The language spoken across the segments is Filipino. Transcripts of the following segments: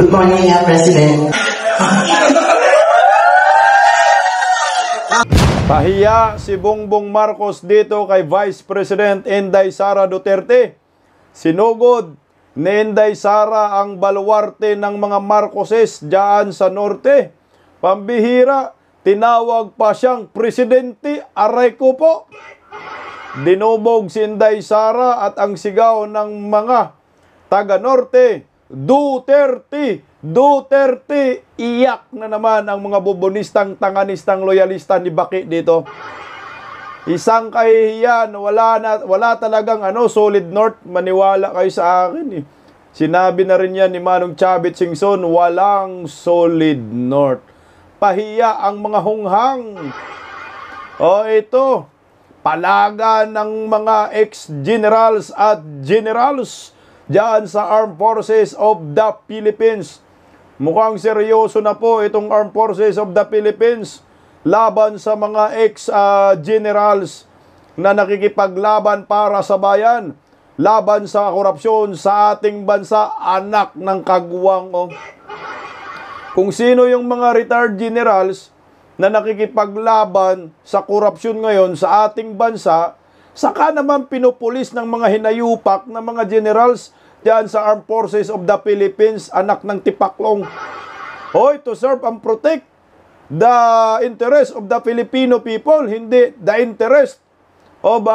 Good morning, President. Pahiya si Bongbong Marcos dito kay Vice President Inday Sara Duterte. Sinugod ni Inday Sara ang baluarte ng mga Marcoses diyan sa norte. Pambihira, tinawag pa siyang presidente. Aray ko po. Dinubog si Inday Sara at ang sigaw ng mga taga-norte, Duterte! Duterte! Iyak na naman ang mga bubonistang, tanganistang, loyalista ni Baki dito. Isang kahihiyan, wala talagang solid north. Maniwala kayo sa akin eh. Sinabi na rin yan ni Manong Chavit Singson, walang solid north. Pahiya ang mga hunghang. O ito, palaga ng mga ex-generals at generals diyan sa Armed Forces of the Philippines. Mukhang seryoso na po itong Armed Forces of the Philippines laban sa mga ex-generals na nakikipaglaban para sa bayan, laban sa korupsyon sa ating bansa, anak ng kagwang. Kung sino yung mga retired generals na nakikipaglaban sa korupsyon ngayon sa ating bansa, saka naman pinupulis ng mga hinayupak na mga generals diyan sa Armed Forces of the Philippines, anak ng tipaklong. Hoy, to serve and protect the interest of the Filipino people, hindi the interest of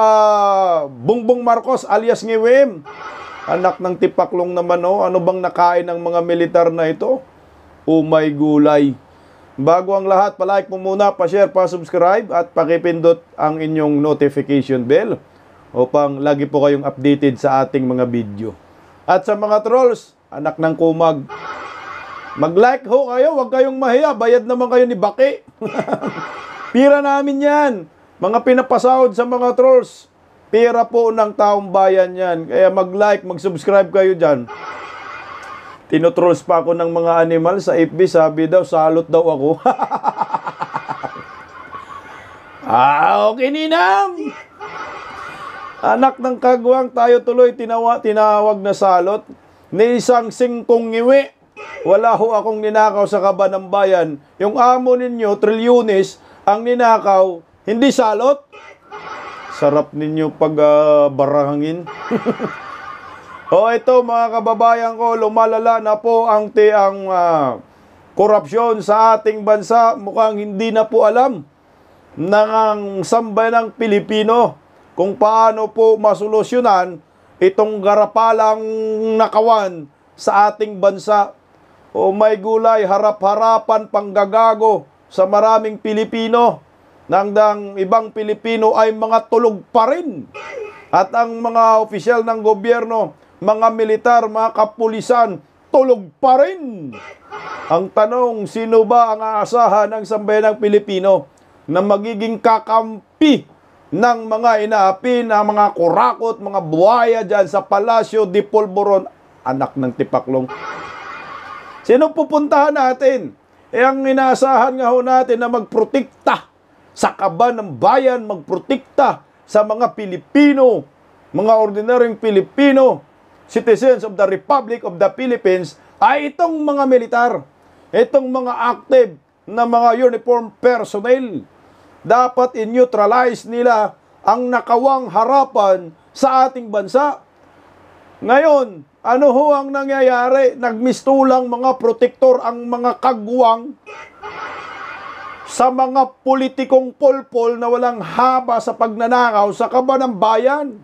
Bongbong Marcos alias Ngiwim. Anak ng tipaklong naman, ano bang nakain ng mga militar na ito? Umay gulay. Bago ang lahat, palike mo muna, pa-share, pa-subscribe at pakipindot ang inyong notification bell upang lagi po kayong updated sa ating mga video. At sa mga trolls, anak ng kumag, mag-like ho kayo, huwag kayong mahiya, bayad naman kayo ni Baki. Pira namin yan. Mga pinapasahod sa mga trolls, pira po ng taong bayan yan. Kaya mag-like, mag-subscribe kayo dyan. Tinotrolls pa ako ng mga animal sa FB, sabi daw, salot daw ako. Okay, ninam! Anak ng kagwang, tayo tuloy tinawag na salot ni isang singkong ngiwi. Wala ho akong ninakaw sa Kaba ng Bayan. Yung amo ninyo, trilyones, ang ninakaw, hindi salot. Sarap ninyo pag barahangin. Ito mga kababayan ko, lumalala na po ang korupsyon sa ating bansa. Mukhang hindi na po alam ng sambayanang Pilipino kung paano po masolusyonan itong garapalang nakawan sa ating bansa. May gulay, harap-harapan, panggagago sa maraming Pilipino. Nang ibang Pilipino ay mga tulog pa rin. At ang mga opisyal ng gobyerno, mga militar, mga kapulisan, tulog pa rin. Ang tanong, sino ba ang aasahan ng sambayanang Pilipino na magiging kakampi ng mga inaapi na mga kurakot, mga buhaya dyan sa Palasyo de Polvoron, anak ng tipaklong. Sino pupuntahan natin? Ang inaasahan nga ho natin na magprotekta sa Kaba ng Bayan, magprotekta sa mga Pilipino, mga ordinaryong Pilipino, citizens of the Republic of the Philippines, ay itong mga militar, itong mga active na mga uniform personnel. Dapat i-neutralize nila ang nakawang harapan sa ating bansa. Ngayon, ano ho ang nangyayari? Nagmistulang mga protektor ang mga kagwang sa mga politikong polpol na walang haba sa pagnanakaw sa Kaba ng Bayan.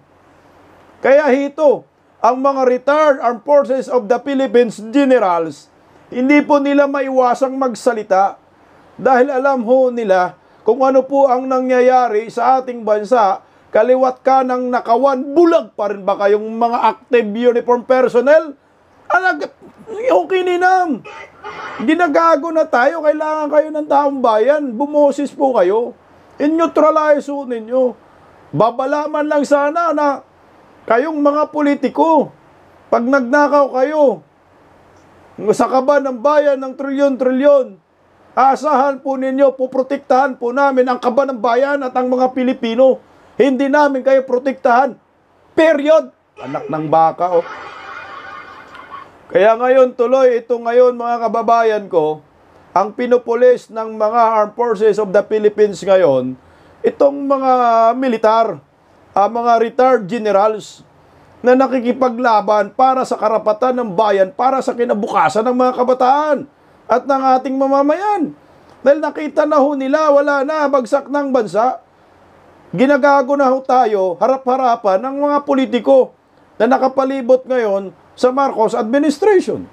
Kaya hito, ang mga retired Armed Forces of the Philippines generals, hindi po nila maiwasang magsalita dahil alam ho nila kung ano po ang nangyayari sa ating bansa. Kaliwat ka ng nakawan, bulag pa rin ba kayong mga active uniform personnel? Okay ninam. Ginagago na tayo, kailangan kayo ng taong bayan. Bumoses po kayo. In-neutralize po ninyo. Babalaman lang sana na kayong mga politiko, pag nagnakaw kayo sa Kaba ng Bayan ng trilyon-trilyon, asahan po ninyo, puprotektahan po namin ang Kaba ng Bayan at ang mga Pilipino. Hindi namin kayo protektahan. Period. Anak ng baka, Kaya ngayon tuloy, ito ngayon mga kababayan ko, ang pinupulis ng mga Armed Forces of the Philippines ngayon, itong mga militar, mga retired generals na nakikipaglaban para sa karapatan ng bayan, para sa kinabukasan ng mga kabataan at ng ating mamamayan. Dahil nakita na ho nila, wala na, bagsak ng bansa. Ginagago na ho tayo, harap-harapan ng mga politiko na nakapalibot ngayon sa Marcos administration.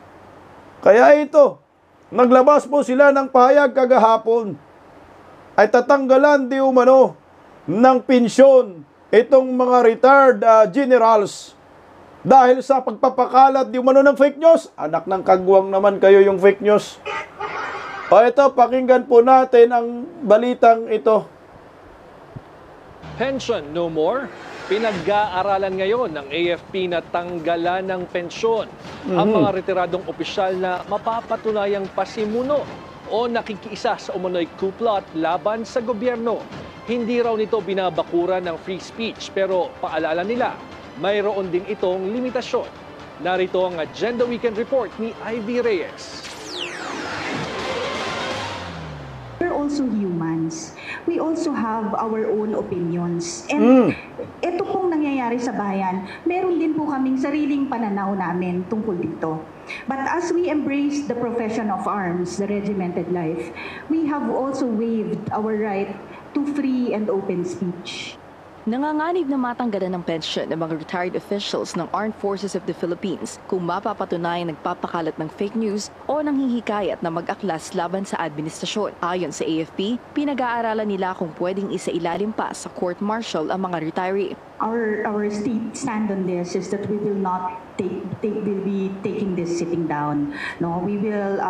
Kaya ito, naglabas po sila ng pahayag kagahapon ay tatanggalan di umano ng pensyon itong mga retired generals dahil sa pagpapakalat di umano ng fake news. Anak ng kagwang naman kayo yung fake news. O ito, pakinggan po natin ang balitang ito. Pension no more. Pinag-aaralan ngayon ng AFP na tanggalan ng pensyon ang mga retiradong opisyal na mapapatunayang pasimuno o nakikiisa sa umano'y kuplot laban sa gobyerno. Hindi raw nito binabakura ng free speech pero paalala nila, mayroon din itong limitasyon. Narito ang Agenda Weekend Report ni Ivy Reyes. We're also humans. We also have our own opinions. And ito pong nangyayari sa bayan, meron din po kaming sariling pananaw namin tungkol dito. But as we embrace the profession of arms, the regimented life, we have also waived our right to free and open speech. Nanganganib na matanggalan ng pensyon ng mga retired officials ng Armed Forces of the Philippines kung mapapatunayang nagpapakalat ng fake news o nanghihikayat na mag-aklas laban sa administrasyon. Ayon sa AFP, pinag-aaralan nila kung pwedeng isailalim pa sa court-martial ang mga retiree. Our stand on this is that we will not will be taking this sitting down. No, we will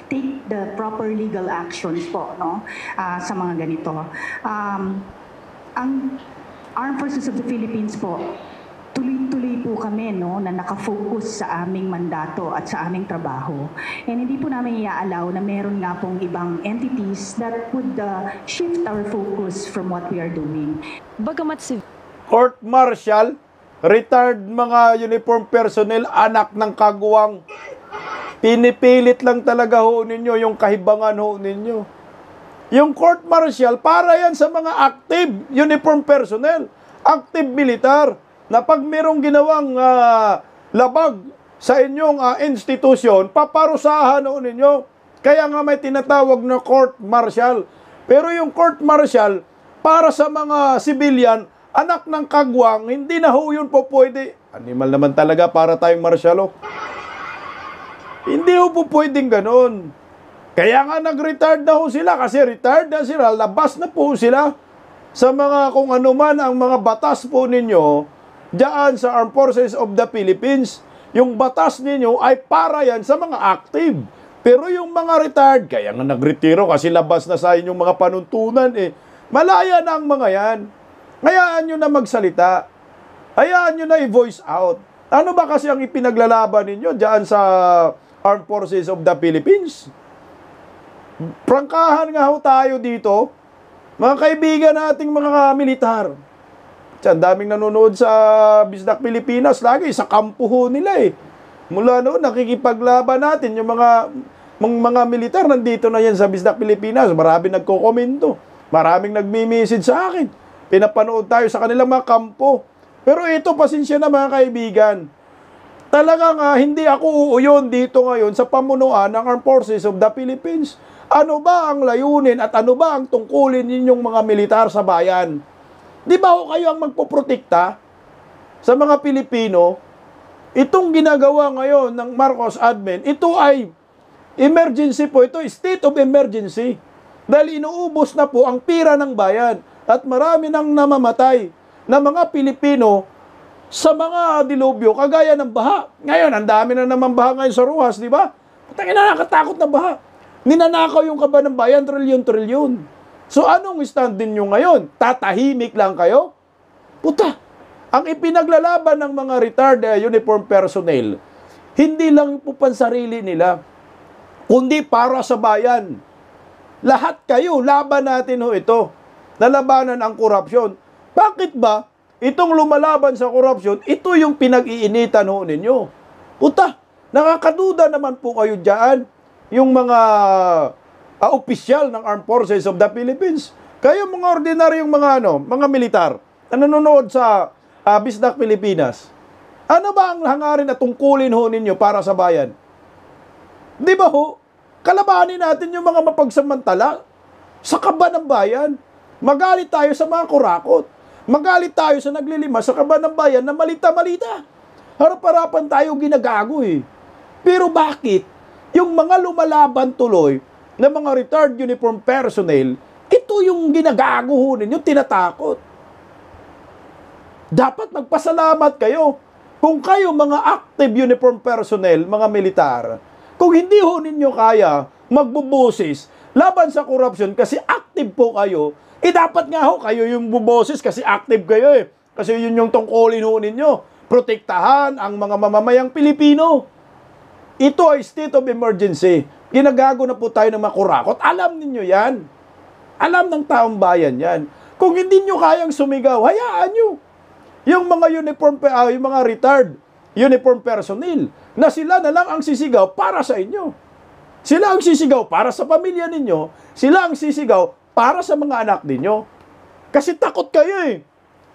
take the proper legal actions po, no, sa mga ganito. Ang Armed Forces of the Philippines po, tuloy-tuloy po kami, no, na nakafocus sa aming mandato at sa aming trabaho. And hindi po namin i-allow na meron nga pong ibang entities that would shift our focus from what we are doing. Bagamat si Court-martial, retired mga uniform personnel, anak ng kagwang, pinipilit lang talaga ho ninyo yung kahibangan ho ninyo. Yung court-martial, para yan sa mga active uniform personnel, active militar, na pag merong ginawang labag sa inyong institusyon, paparusahan ho ninyo. Kaya nga may tinatawag na court-martial. Pero yung court-martial, para sa mga civilian, anak ng kagwang, hindi na ho yun po pwede. Animal naman talaga para tayong martial. Hindi ho po pwedeng ganun. Kaya nga nag-retired na ho sila kasi retired na sila, labas na po sila sa mga kung ano man ang mga batas po ninyo diyan sa Armed Forces of the Philippines. Yung batas ninyo ay para yan sa mga active. Pero yung mga retired, kaya nga nagretiro kasi labas na sa inyong mga panuntunan malaya na ang mga yan. Hayaan nyo na magsalita. Hayaan nyo na i-voice out. Ano ba kasi ang ipinaglalaban ninyo diyan sa Armed Forces of the Philippines? Prangkahan nga ho tayo dito, mga kaibigan nating mga militar. Ang daming nanonood sa Bisdak Pilipinas lagi, sa kampo ho nila Mula noon, nakikipaglaban natin yung mga militar, nandito na yan sa Bisdak Pilipinas. Maraming nagko-komento, maraming nagmi-message sa akin. Pinapanood tayo sa kanilang mga kampo. Pero ito, pasensya na mga kaibigan. Talagang hindi ako uuyon dito ngayon sa pamunuan ng Armed Forces of the Philippines. Ano ba ang layunin at ano ba ang tungkulin ninyong mga militar sa bayan? Di ba kayo ang magpoprotekta sa mga Pilipino? Itong ginagawa ngayon ng Marcos admin, ito ay emergency po. Ito state of emergency. Dahil inuubos na po ang pira ng bayan at marami nang namamatay na mga Pilipino sa mga dilubyo, kagaya ng baha. Ngayon, ang dami na naman baha ngayon sa Rojas, di ba? Putangin na, nakatakot na baha. Ninanakaw yung kaba ng bayan, trilyon-trilyon. So anong stand din nyo ngayon? Tatahimik lang kayo? Puta, ang ipinaglalaban ng mga retired uniform personnel, hindi lang po pansarili nila, kundi para sa bayan. Lahat kayo, laban natin ho ito. Nalabanan ang korupsyon. Bakit ba itong lumalaban sa korupsyon, ito yung pinag-iinitan ho ninyo? Puta, Nakakaduda naman po kayo dyan, yung mga opisyal ng Armed Forces of the Philippines. Kayo mga ordinaryong mga militar na nanonood sa Bisdak Pilipinas. Ano ba ang hangarin at tungkulin ho ninyo para sa bayan? Di ba ho? Kalabanin natin yung mga mapagsamantala sa kaba ng bayan. Magalit tayo sa mga kurakot. Magalit tayo sa naglilima sa kaba ng bayan na malita-malita. Harap-harapan tayo ginagago eh. Pero bakit? Yung mga lumalaban tuloy na mga retired uniform personnel, ito yung ginagago ho ninyo, tinatakot. Dapat magpasalamat kayo kung kayo mga active uniform personnel, mga militar, kung hindi ho ninyo kaya magbubusis laban sa korupsyon kasi active po kayo, dapat nga ho kayo yung buboses kasi active kayo eh. Kasi yun yung tungkulin ho ninyo. Protektahan ang mga mamamayang Pilipino. Ito ay state of emergency. Ginagago na po tayo ng makurakot. Alam ninyo yan. Alam ng taong bayan yan. Kung hindi nyo kayang sumigaw, hayaan nyo. Yung mga yung mga retired uniform personnel na sila na lang ang sisigaw para sa inyo. Sila ang sisigaw para sa pamilya ninyo. Sila ang sisigaw para sa mga anak ninyo. Kasi takot kayo eh.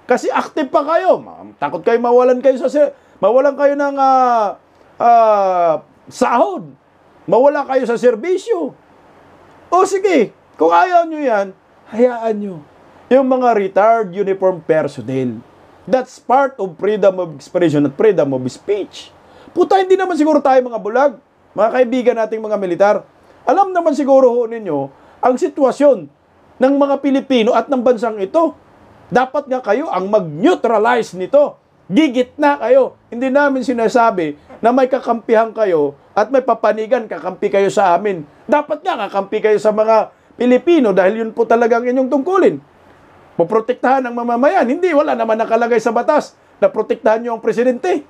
Kasi active pa kayo. Takot kayo mawalan kayo ng sahod. Mawala kayo sa serbisyo. O sige, kung ayaw nyo yan, hayaan nyo. Yung mga retired uniform personnel. That's part of freedom of expression at freedom of speech. Puta, hindi naman siguro tayo mga bulag, mga kaibigan nating mga militar. Alam naman siguro ho ninyo ang sitwasyon ng mga Pilipino at ng bansang ito. Dapat nga kayo ang mag-neutralize nito. Gigit na kayo. Hindi namin sinasabi na may kakampihan kayo at may papanigan, kakampi kayo sa amin. Dapat nga kakampi kayo sa mga Pilipino dahil yun po talagang inyong tungkulin. Poprotektahan ang mamamayan. Hindi, wala naman nakalagay sa batas na protektahan nyo ang presidente.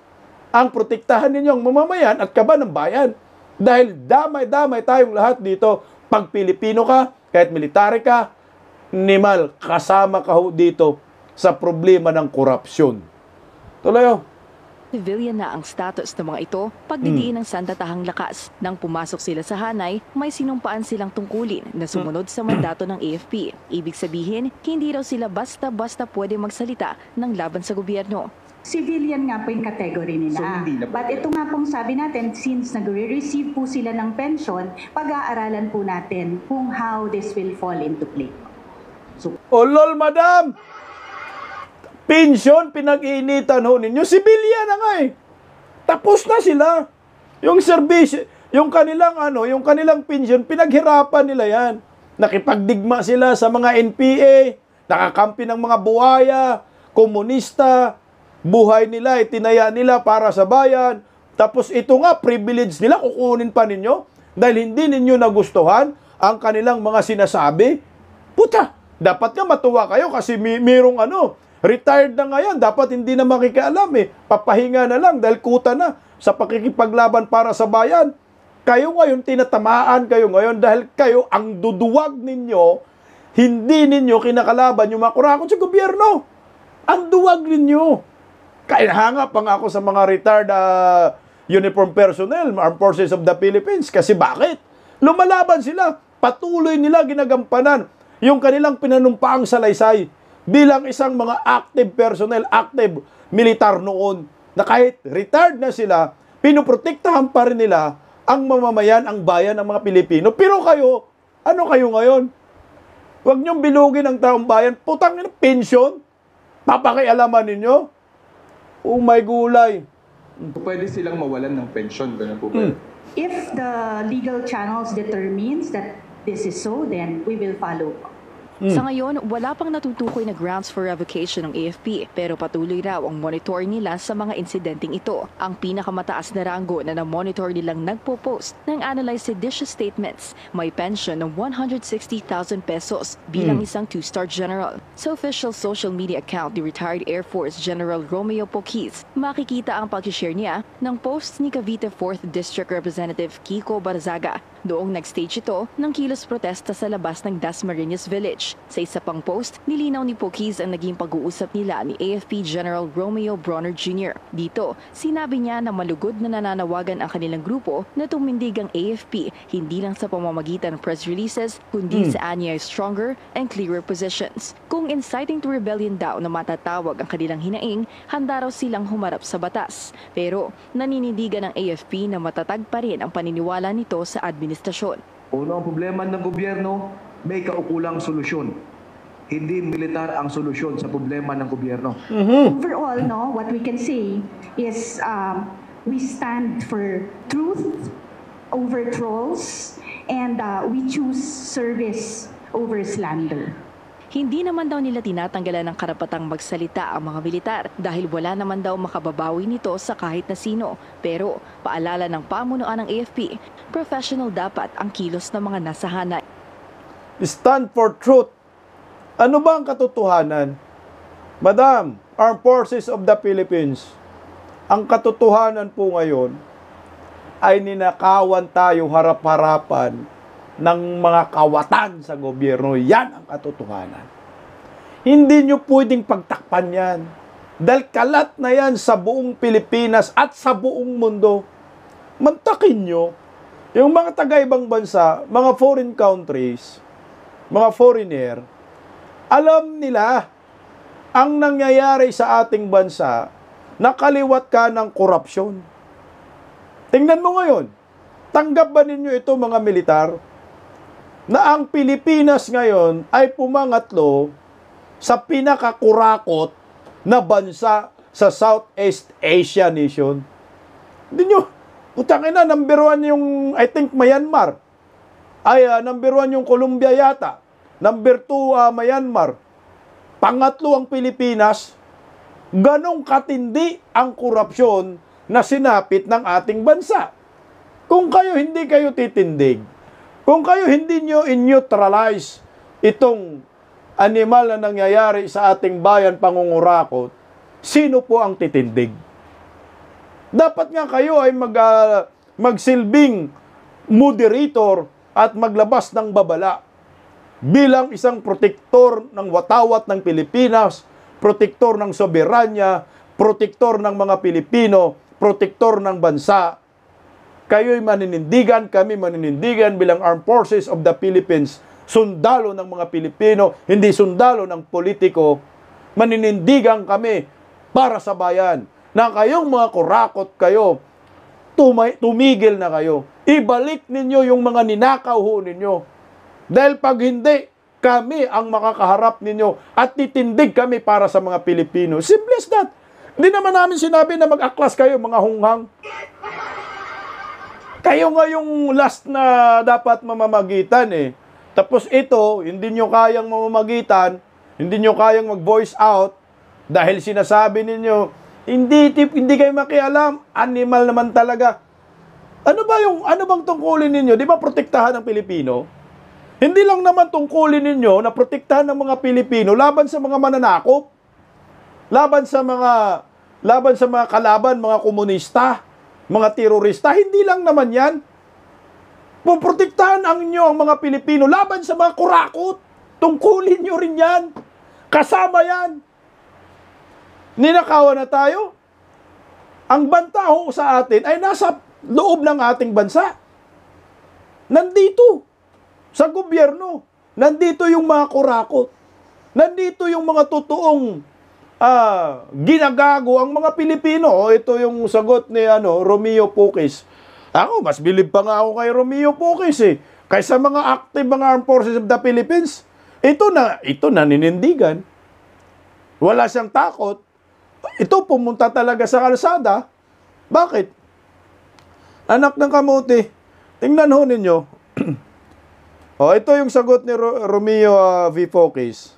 Ang protektahan ninyo ang mamamayan at kaba ng bayan. Dahil damay-damay tayong lahat dito. Pag Pilipino ka, kahit military ka, nimal, kasama ka ho dito sa problema ng korupsyon. Tuloy ho. Civilian na ang status ng mga ito pagdidiin ng sandatahang lakas. Nang pumasok sila sa hanay, may sinumpaan silang tungkulin na sumunod sa mandato ng AFP. Ibig sabihin, hindi raw sila basta-basta pwede magsalita ng laban sa gobyerno. Civilian nga po yung category nila. But ito nga pong sabi natin, since nagre-receive po sila ng pension, pag-aaralan po natin kung how this will fall into play. Oh lol, madam! Pension, pinag-iinitan ho ninyo. Sibilyan na nga eh. Tapos na sila. Yung service, yung kanilang pension, pinaghirapan nila yan. Nakipagdigma sila sa mga NPA, nakakampi ng mga buhaya, komunista, buhay nila, itinaya nila para sa bayan. Tapos ito nga, privilege nila, kukunin pa ninyo dahil hindi ninyo nagustuhan ang kanilang mga sinasabi. Puta, dapat nga matuwa kayo kasi mayroong retired na ngayon, dapat hindi na makikialam eh. Papahinga na lang dahil kuta na sa pakikipaglaban para sa bayan. Kayo ngayon, tinatamaan kayo ngayon dahil kayo ang duduwag ninyo, hindi ninyo kinakalaban yung mga kurakot sa gobyerno. Ang duwag ninyo. Kaya hanga pa nga ako sa mga retired uniform personnel, Armed Forces of the Philippines. Kasi bakit? Lumalaban sila. Patuloy nila ginagampanan yung kanilang pinanumpaang salaysay bilang isang mga active personnel, active militar noon, na kahit retired na sila, pinoprotektahan pa rin nila ang mamamayan, ang bayan ng mga Pilipino. Pero kayo, ano kayo ngayon? Huwag niyong bilugin ang taong bayan. Putang ina, pension? Papakialaman ninyo? Oh my gulay. Pwede silang mawalan ng pensyon, ganun po ba? If the legal channels determines that this is so, then we will follow. Sa ngayon, wala pang natutukoy na grounds for revocation ng AFP, pero patuloy raw ang monitoring nila sa mga insidenteng ito. Ang pinakamataas na ranggo na na-monitor nilang nagpo-post ng analyzed seditious statements, may pension ng 160,000 pesos bilang isang 2-star general. Sa official social media account ni retired Air Force General Romeo Poquiz, makikita ang pag-share niya ng posts ni Cavite 4th District Representative Kiko Barzaga Noong nag-stage ito ng kilos protesta sa labas ng Dasmariñas Village. Sa isa pang post, nilinaw ni Pokis ang naging pag-uusap nila ni AFP General Romeo Bronner Jr. Dito, sinabi niya na malugod na nananawagan ang kanilang grupo na tumindig ang AFP hindi lang sa pamamagitan ng press releases, kundi sa anyay stronger and clearer positions. Kung inciting to rebellion daw na matatawag ang kanilang hinaing, handa raw silang humarap sa batas. Pero naninindigan ng AFP na matatag pa rin ang paniniwala nito sa administrasyon. Uno, ang problema ng gobyerno, may kaukulang solusyon. Hindi militar ang solusyon sa problema ng gobyerno. Overall, no, what we can say is we stand for truth over trolls, and we choose service over slander. Hindi naman daw nila tinatanggalan ng karapatang magsalita ang mga militar dahil wala naman daw makababawi nito sa kahit na sino. Pero paalala ng pamunuan ng AFP, professional dapat ang kilos ng mga nasa hanay. Stand for truth. Ano ba ang katotohanan? Madam, Armed Forces of the Philippines, ang katotohanan po ngayon ay ninakawan tayo harap-harapan ng mga kawatan sa gobyerno. Yan ang katotohanan. Hindi nyo pwedeng pagtakpan yan. Dahil kalat na yan sa buong Pilipinas at sa buong mundo. Mantakin nyo, yung mga taga-ibang bansa, mga foreign countries, mga foreigner, alam nila ang nangyayari sa ating bansa, nakaliwat ka ng korupsyon. Tingnan mo ngayon, tanggap ba ninyo ito mga militar? Na ang Pilipinas ngayon ay pumangatlo sa pinakakurakot na bansa sa Southeast Asia nation. Hindi nyo, utangin na, number 1 yung, I think, Myanmar. Number 1 yung Colombia yata. Number 2, Myanmar. Pangatlo ang Pilipinas. Ganong katindi ang korupsyon na sinapit ng ating bansa. Kung kayo hindi kayo titindig, kung kayo hindi nyo in-neutralize itong animal na nangyayari sa ating bayan pangungurakot, sino po ang titindig? Dapat nga kayo ay magsilbing moderator at maglabas ng babala bilang isang protektor ng watawat ng Pilipinas, protektor ng soberanya, protektor ng mga Pilipino, protektor ng bansa. Kayo'y maninindigan, kami maninindigan bilang Armed Forces of the Philippines, sundalo ng mga Pilipino, hindi sundalo ng politiko. Maninindigan kami para sa bayan na kayong mga kurakot kayo, tumigil na kayo. Ibalik ninyo yung mga ninakaw ho ninyo. Dahil pag hindi, kami ang makakaharap ninyo at titindig kami para sa mga Pilipino. Simple as that. Hindi naman namin sinabi na mag-aklas kayo, mga hunghang. Kayo nga yung last na dapat mamamagitan eh. Tapos ito, hindi nyo kayang mamamagitan, hindi nyo kayang mag-voice out dahil sinasabi ninyo, hindi kayo makialam, animal naman talaga. Ano bang tungkulin ninyo? Di ba protektahan ng Pilipino? Hindi lang naman tungkulin ninyo na protektahan ng mga Pilipino laban sa mga mananakop, laban sa mga kalaban, mga komunista, mga terorista, hindi lang naman yan. Puprotektahan ang mga Pilipino laban sa mga kurakot. Tungkulin nyo rin yan. Kasama yan. Ninakawan na tayo. Ang banta ho sa atin ay nasa loob ng ating bansa. Nandito. Sa gobyerno. Nandito yung mga kurakot. Nandito yung mga totoong ginagago ang mga Pilipino. Ito yung sagot ni Romeo Pokis. Ako, mas bilib pa nga ako kay Romeo Pokis eh. Kaysa mga active mga Armed Forces of the Philippines. Ito ninindigan. Wala siyang takot. Ito pumunta talaga sa kalsada. Bakit? Anak ng kamote. Tingnan ho ninyo. Ito yung sagot ni Romeo V. Pokis.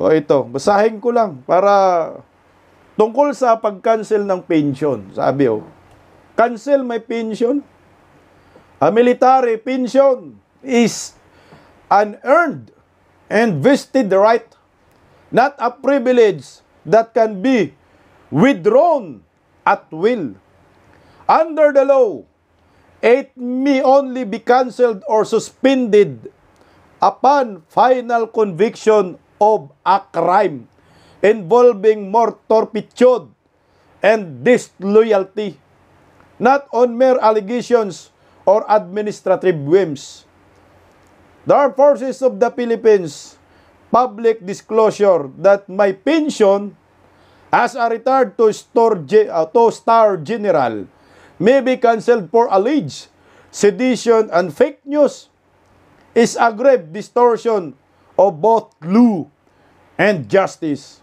Ito, basahin ko lang para tungkol sa pag-cancel ng pension. Sabi cancel my pension. A military pension is an earned and vested right, not a privilege that can be withdrawn at will. Under the law, it may only be cancelled or suspended upon final conviction of a crime involving more turpitude and disloyalty, not on mere allegations or administrative whims. The Armed Forces of the Philippines public disclosure that my pension as a retired two-star general may be cancelled for alleged sedition and fake news is a grave distortion of both law and justice.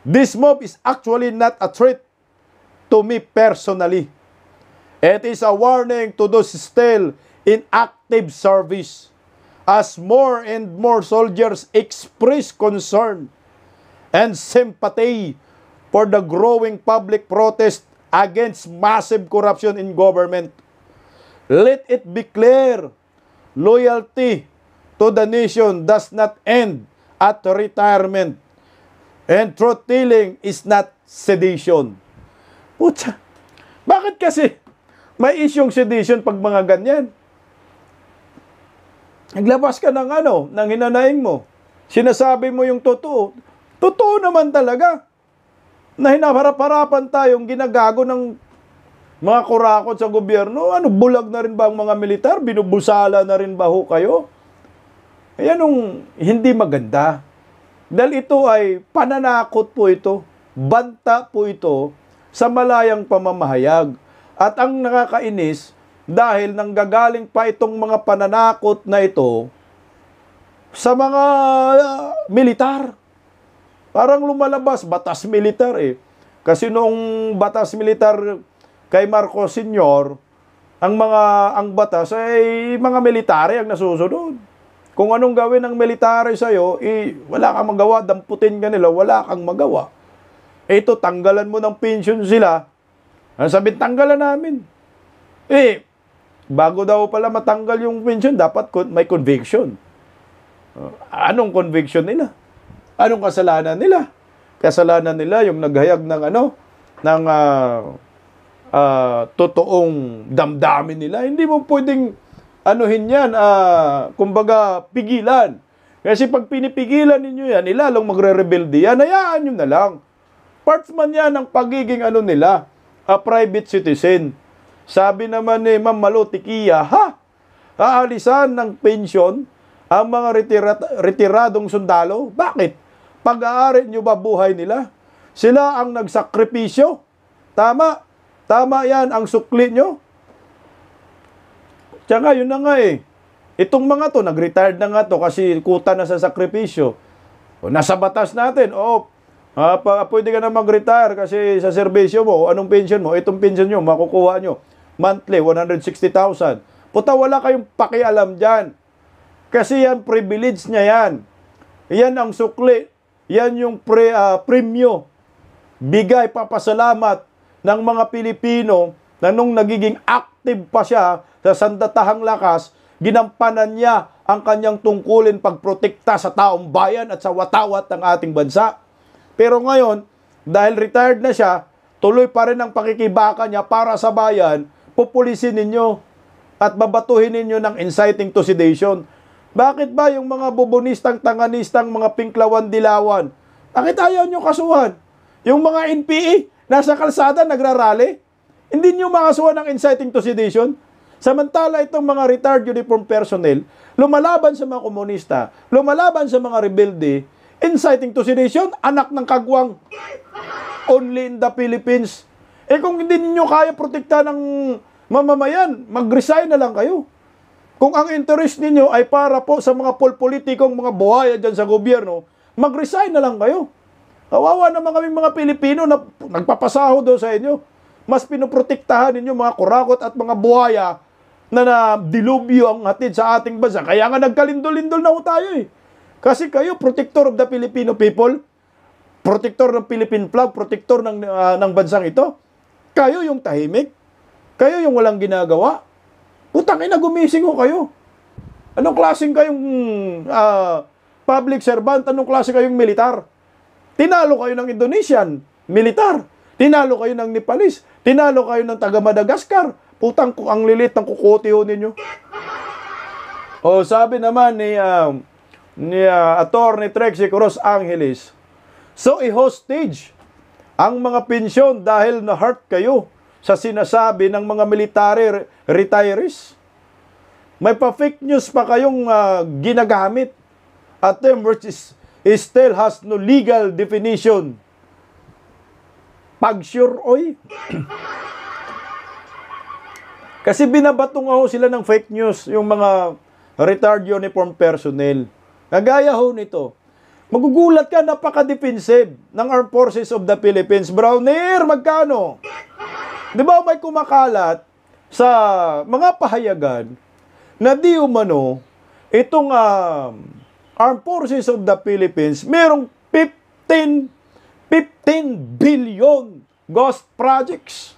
This move is actually not a threat to me personally. It is a warning to those still in active service, as more and more soldiers express concern and sympathy for the growing public protest against massive corruption in government. Let it be clear, loyalty to the nation does not end at retirement, and truth-telling is not sedition. Putsa, bakit kasi may isyong sedition pag mga ganyan? Naglabas ka ng ng hinanaing mo. Sinasabi mo yung totoo. Totoo naman talaga na hinaharap-harapan tayong ginagago ng mga kurakot sa gobyerno. Bulag na rin ba ang mga militar? Binubusala na rin ba ho kayo? Ayan ang hindi maganda. Dahil ito ay pananakot po ito. Banta po ito sa malayang pamamahayag. At ang nakakainis, dahil nanggagaling pa itong mga pananakot na ito sa mga militar. Parang lumalabas, batas militar eh. Kasi noong batas militar kay Marcos Sr., ang batas ay mga military ang nasusunod. Kung anong gawin ng military sa'yo, wala kang magawa, damputin ka nila, wala kang magawa. Ito, tanggalan mo ng pension sila. Ang sabihin, tanggalan namin. Bago daw pala matanggal yung pension, dapat may conviction. Anong conviction nila? Anong kasalanan nila? Kasalanan nila yung naghayag ng totoong damdamin nila. Hindi mo pwedeng yan, kumbaga pigilan. Kasi pag pinipigilan ninyo yan, ilalong magre-rebelde yan, hayaan nyo na lang. Parts man yan ng pagiging nila, a private citizen. Sabi naman ni Ma'am Malo Tikia, aalisan ng pensyon ang mga retiradong sundalo? Bakit? Pag-aari nyo ba buhay nila? Sila ang nagsakripisyo. Tama. Tama yan ang sukli nyo. Tsaka yun na nga eh. Itong mga to, nag-retired na nga to kasi kuta na sa sakripisyo. Nasa batas natin. Pwede ka na mag-retire kasi sa serbisyo mo. Anong pension mo? Itong pension nyo, makukuha nyo. Monthly, 160,000. Puta, wala kayong pakialam dyan. Kasi yan, privilege niya yan. Yan ang sukli. Yan yung premyo. Bigay papasalamat ng mga Pilipino na nung nagiging active pa siya sa sandatahang lakas, ginampanan niya ang kanyang tungkulin pagprotekta sa taong bayan at sa watawat ng ating bansa. Pero ngayon, dahil retired na siya, tuloy pa rin ang pakikibaka niya para sa bayan, pupulisin ninyo at babatuhin ninyo ng inciting to sedition. Bakit ba yung mga bubonistang, tanganistang, mga pinklawan-dilawan, bakit ayaw nyo kasuhan? Yung mga NPA, nasa kalsada, nagrarally, hindi nyo makasuhan ng inciting to sedition? Samantala itong mga retired uniform personnel, lumalaban sa mga komunista, lumalaban sa mga rebelde, inciting to sedition, anak ng kagwang, only in the Philippines. Kung hindi niyo kaya protekta ng mamamayan, mag-resign na lang kayo. Kung ang interest ninyo ay para po sa mga politikong mga buhaya dyan sa gobyerno, mag-resign na lang kayo. Kawawa naman kami mga Pilipino na nagpapasahod daw sa inyo. Mas pinoprotektahan ninyo mga kurakot at mga buhaya na dilubyo ang hatid sa ating bansa. Kaya nga nagkalindol-lindol na tayo eh. Kasi kayo, protector of the Filipino people, protector ng Philippine flag, protector ng bansang ito. Kayo yung tahimik. Kayo yung walang ginagawa. Putang ina, gumising ho kayo. Anong klaseng kayong public servant? Anong klase kayong militar? Tinalo kayo ng Indonesian militar. Tinalo kayo ng Nepalese. Tinalo kayo ng taga Madagascar. Putang ang lilit ng kukote ho ninyo. O sabi naman ni Attorney Trexie Cruz Angeles, so i-hostage ang mga pensyon dahil na-hurt kayo sa sinasabi ng mga military retirees. May pa-fake news pa kayong ginagamit. A term which still has no legal definition. Pag-sure, oy. Kasi binabatong ako sila ng fake news, yung mga retired uniform personnel. Kagaya ho nito. Magugulat ka, napaka-defensive ng Armed Forces of the Philippines. Browner, magkano? Di ba may kumakalat sa mga pahayagan na di umano itong Armed Forces of the Philippines merong 15 billion ghost projects.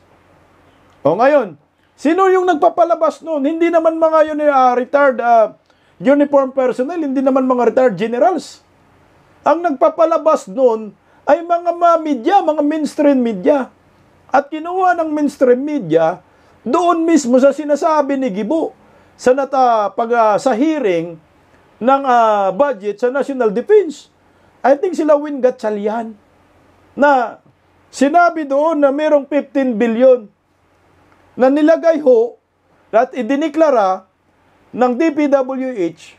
O ngayon, sino yung nagpapalabas noon? Hindi naman mga yun, retired uniform personnel, hindi naman mga retired generals. Ang nagpapalabas noon ay mga media, mga mainstream media. At kinuha ng mainstream media doon mismo sa sinasabi ni Gibo sa hearing ng budget sa National Defense. I think sila Win Gatchalian na sinabi doon na mayroong 15 billion na nilagay ho at idiniklara ng DPWH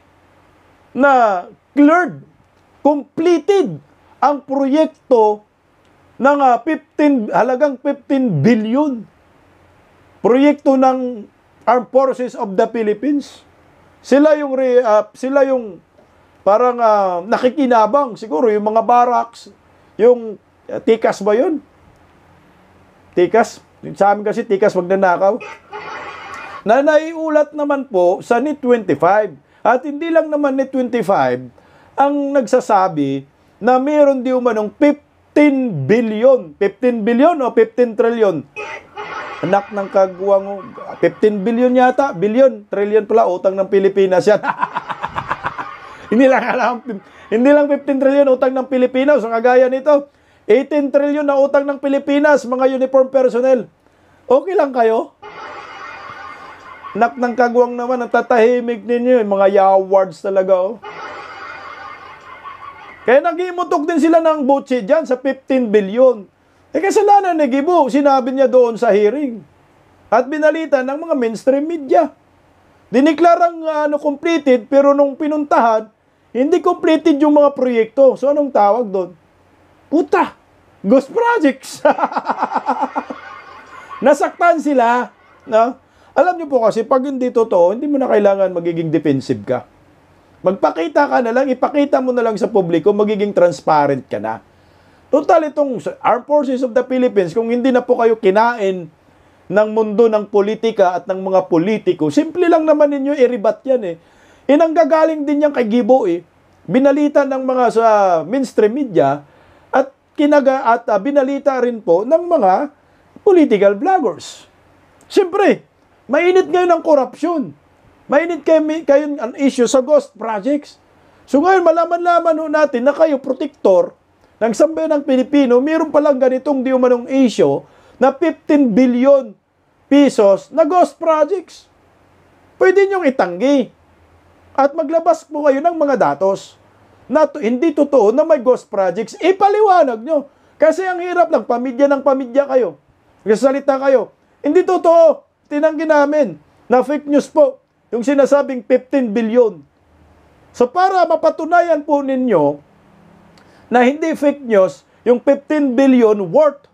na cleared, completed ang proyekto ng halagang 15 billion. Proyekto ng Armed Forces of the Philippines. Sila yung parang nakikinabang siguro yung mga barracks, yung tikas ba yun? Tikas? Sa amin kasi tikas magnanakaw. Na naiulat naman po sa NIT 25. At hindi lang naman NIT 25 ang nagsasabi na meron di umanong 15 billion. 15 billion o 15 trillion? Anak ng kagwang, 15 billion yata. Billion, trillion pala, utang ng Pilipinas yan. Hindi lang 15 trillion utang ng Pilipinas. So kagaya nito, 18 trillion na utang ng Pilipinas, mga uniform personnel. Okay lang kayo? Nak ng kagwang naman, ang tatahimik ninyo, yung mga yawards talaga, oh. Kaya nag-imutok din sila ng butsi dyan sa 15 billion. Kasalanan ni Gibo, sinabi niya doon sa hearing. At binalita ng mga mainstream media. Diniklarang completed, pero nung pinuntahan, hindi completed yung mga proyekto. So anong tawag doon? Puta! Ghost projects! Nasaktan sila. No? Alam niyo po kasi, pag hindi totoo, hindi mo na kailangan magiging defensive ka. Magpakita ka na lang, ipakita mo na lang sa publiko, magiging transparent ka na. Total, itong Armed Forces of the Philippines, kung hindi na po kayo kinain ng mundo ng politika at ng mga politiko, simple lang naman ninyo i-rebat yan eh. Inanggagaling din yan kay Gibo eh. Binalita ng mga sa mainstream media at binalita rin po ng mga political vloggers. Siyempre, mainit ngayon ang korupsyon. Mainit kayo ang issue sa ghost projects. So ngayon, malaman-laman ho natin na kayo protector ng sambayan ng Pilipino, mayroon palang ganitong di umanong issue na 15 billion pesos na ghost projects. Pwede niyong itanggi. At maglabas po kayo ng mga datos na hindi totoo na may ghost projects. Ipaliwanag nyo. Kasi ang hirap lang, pamilya ng pamilya kayo. Nagsasalita kayo. Hindi totoo. Tinanggi namin na fake news po. Yung sinasabing 15 billion. So para mapatunayan po ninyo na hindi fake news, yung 15 billion worth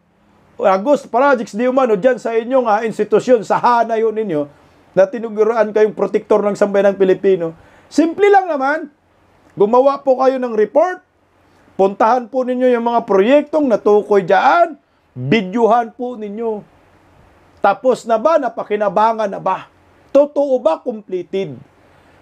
ghost projects di umano dyan sa inyong institusyon, sa hanayo ninyo, na tinuguruan kayong protektor ng sambayan ng Pilipino. Simple lang naman, gumawa po kayo ng report, puntahan po ninyo yung mga proyektong natukoy dyan, bidyuhan po ninyo. Tapos na ba? Napakinabangan na ba? Totoo ba completed?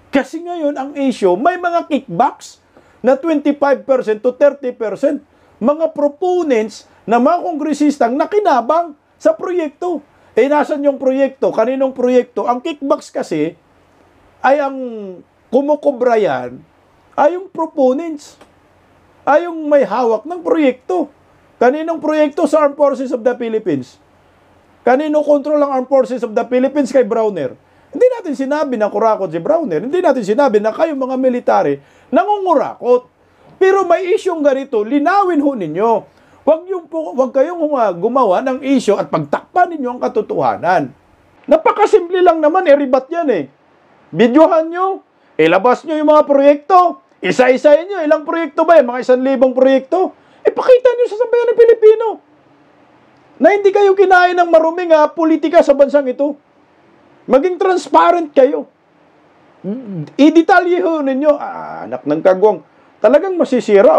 Kasi ngayon ang issue, may mga kickbacks na 25% to 30%, mga proponents na mga kongresistang nakinabang sa proyekto. Eh, nasan yung proyekto? Kaninong proyekto? Ang kickbacks kasi ay ang kumukubra yan ay yung proponents. Ay yung may hawak ng proyekto. Kaninong proyekto? Sa Armed Forces of the Philippines. Kanino control ang Armed Forces of the Philippines? Kay Browner. Hindi natin sinabi na kurakot si Browner. Hindi natin sinabi na kayong mga military nangungurakot. Pero may isyong ganito, linawin ho ninyo. Huwag kayong gumawa ng isyo at pagtakpan ninyo ang katotohanan. Napakasimple lang naman, ribat yan eh. Videohan nyo, ilabas nyo yung mga proyekto, isa-isayin nyo, ilang proyekto ba yan? Mga 1,000 proyekto? Ipakita nyo sa sambayan ng Pilipino na hindi kayo kinain ng maruming politika sa bansang ito. Maging transparent kayo. I-detalye ho ninyo, anak ng kagwang, talagang masisira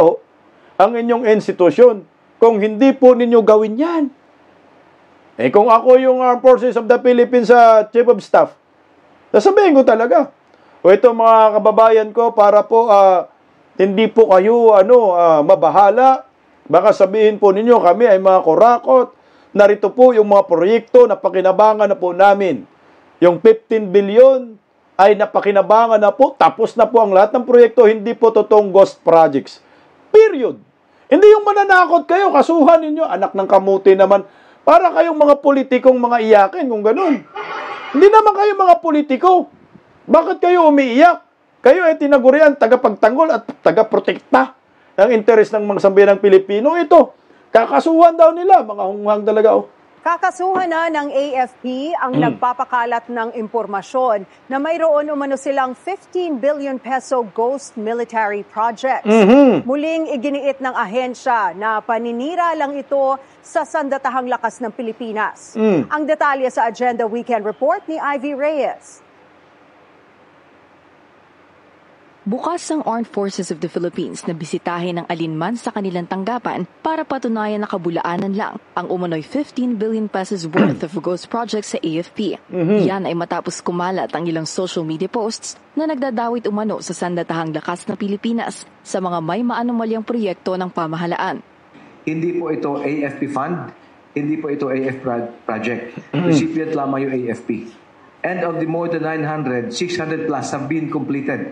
ang inyong institusyon kung hindi po ninyo gawin yan. Kung ako yung Armed Forces of the Philippines sa Chief of Staff, sasabihin ko talaga, ito mga kababayan ko, para po hindi po kayo mabahala. Baka sabihin po ninyo kami ay mga kurakot. Narito po yung mga proyekto na pakinabangan na po namin. Yung 15 billion ay napakinabangan na po. Tapos na po ang lahat ng proyekto. Hindi po totoong ghost projects. Period. Hindi yung mananakot kayo, kasuhan ninyo. Anak ng kamuti naman. Para kayong mga politikong mga iyakin kung ganun. Hindi naman kayo mga politiko. Bakit kayo umiiyak? Kayo ay tinagurian, tagapagtanggol at tagaprotekta ng interes ng mga sambayanang Pilipino. Ito, kakasuhan daw nila. Mga hunghang talaga. Kakasuhan na ng AFP ang nagpapakalat ng impormasyon na mayroon umano silang 15 billion peso ghost military projects. Muling iginiit ng ahensya na paninira lang ito sa sandatahang lakas ng Pilipinas. Ang detalye sa Agenda Weekend Report ni Ivy Reyes. Bukas ang Armed Forces of the Philippines na bisitahin ng alinman sa kanilang tanggapan para patunayan na kabulaanan lang ang umano'y 15 billion pesos worth of ghost projects sa AFP. Yan ay matapos kumalat ang ilang social media posts na nagdadawit umano sa sandatahang lakas ng Pilipinas sa mga may maanumalyang proyekto ng pamahalaan. Hindi po ito AFP fund, hindi po ito AFP project. Recipient lamang yung AFP. And of the more than 900, 600 plus have been completed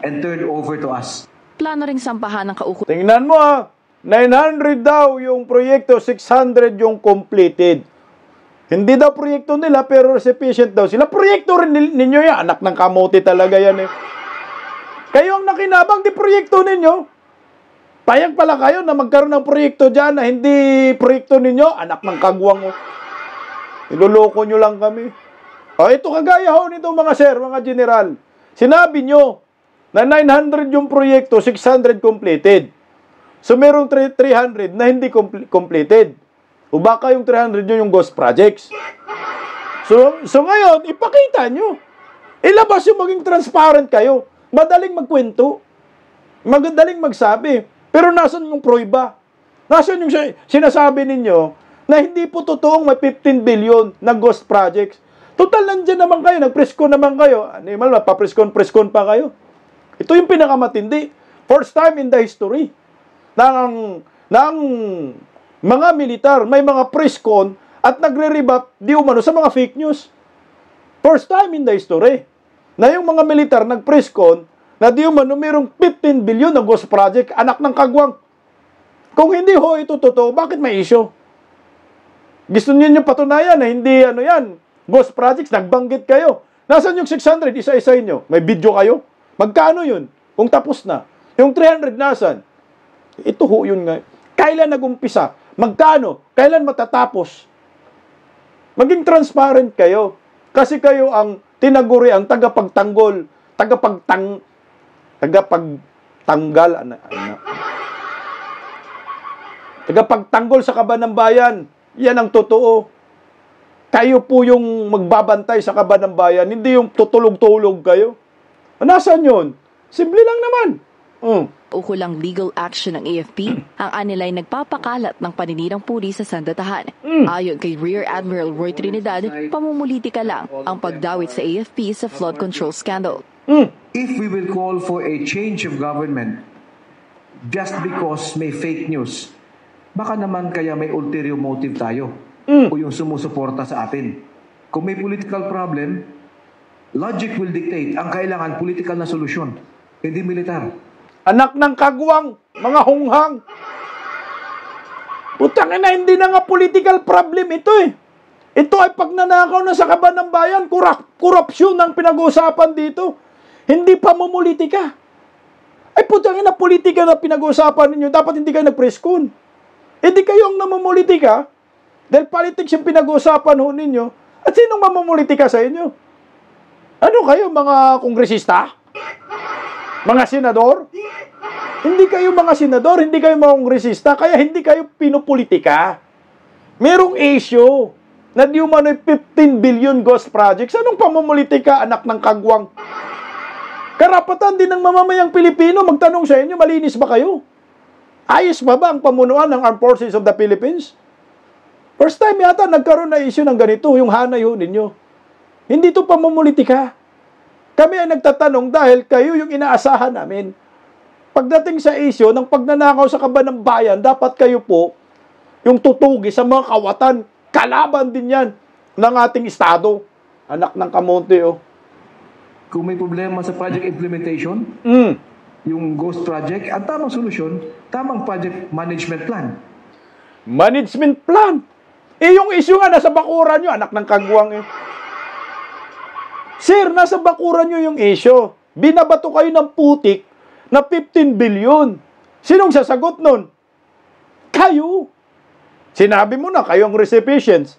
and turned over to us. Plano ring sampahan ng kaukulan. Tingnan mo 900 daw yung proyekto, 600 yung completed. Hindi daw proyekto nila pero recipient daw sila. Proyekto rin ninyo yan. Anak ng kamote talaga yan eh. Kayo ang nakinabang di proyekto ninyo. Payag pala kayo na magkaroon ng proyekto dyan na hindi proyekto ninyo. Anak ng kagwang. Iluloko nyo lang kami. Ito kagaya ho nito mga sir, mga general. Sinabi nyo na 900 yung proyekto, 600 completed. So, merong 300 na hindi completed. O baka yung 300 yung ghost projects. So ngayon, ipakita nyo. Ilabas yung maging transparent kayo. Madaling magkwento. Madaling magsabi. Pero nasan yung prueba? Nasan yung sinasabi ninyo na hindi po totoong may 15 billion na ghost projects? Total, nandyan naman kayo. Nag-preskon naman kayo. Animal, papreskon pa kayo. Ito yung pinakamatindi. First time in the history ng mga militar, may mga preskon at nagre-rebut di umano sa mga fake news. First time in the history na yung mga militar nag-preskon na di umano mayroong 15 billion na ghost project, anak ng kagwang. Kung hindi ho ito totoo, bakit may issue? Gusto niyo patunayan na hindi yan, ghost projects, nagbanggit kayo. Nasaan yung 600? Isa-isayin nyo. May video kayo? Magkano yun? Kung tapos na. Yung 300 nasan? Ito ho yun nga. Kailan nag-umpisa? Magkano? Kailan matatapos? Maging transparent kayo. Kasi kayo ang tinaguri, ang tagapagtanggol, tagapagtanggol sa kaban ng bayan. Yan ang totoo. Kayo po yung magbabantay sa kaban ng bayan, hindi yung tutulog-tulog kayo. Nasaan yun? Simple lang naman. Ukulang legal action ng AFP, ang anilay nagpapakalat ng paninirang puri sa sandatahan. Ayon kay Rear Admiral Roy Trinidad, pamumulitika lang ang pagdawit sa AFP sa flood control scandal. If we will call for a change of government just because may fake news, baka naman kaya may ulterior motive tayo o yung sumusuporta sa atin. Kung may political problem, logic will dictate. Ang kailangan, political na solusyon, hindi militar. Anak ng kagwang, mga hunghang. Putang ina, hindi na nga political problem ito eh. Ito ay pagnanakaw na sa kaban ng bayan, korupsyon ang pinag-uusapan dito. Hindi pamumulitika. Ay putang ina, politika na pinag-uusapan ninyo, dapat hindi kayo nag-preskon. Hindi kayo ang namumulitika, dahil politics yung pinag-uusapan ho ninyo, at sinong mamumulitika sa inyo? Ano kayo, mga kongresista? Mga senador? Hindi kayo mga senador, hindi kayo mga kongresista, kaya hindi kayo pinupolitika. Merong issue na di umano'y 15 billion ghost projects. Anong pamumulitika, anak ng kagwang? Karapatan din ng mamamayang Pilipino magtanong sa inyo, malinis ba kayo? Ayos ba ang pamunuan ng Armed Forces of the Philippines? First time yata nagkaroon na issue ng ganito, yung hanay ho ninyo. Hindi to pamumulitika. Kami ay nagtatanong dahil kayo yung inaasahan namin. Pagdating sa issue ng pagnanakaw sa kaban ng bayan, dapat kayo po yung tutugi sa mga kawatan. Kalaban din yan ng ating Estado. Anak ng kamonte, oh. Kung may problema sa project implementation, yung ghost project, ang tamang solusyon, tamang project management plan. Management plan. Yung issue nga, nasa bakuran nyo, anak ng kagwang eh. Sir, nasa bakuran nyo yung issue. Binabato kayo ng putik na 15 billion. Sinong sasagot nun? Kayo. Sinabi mo na, kayo ang recipient.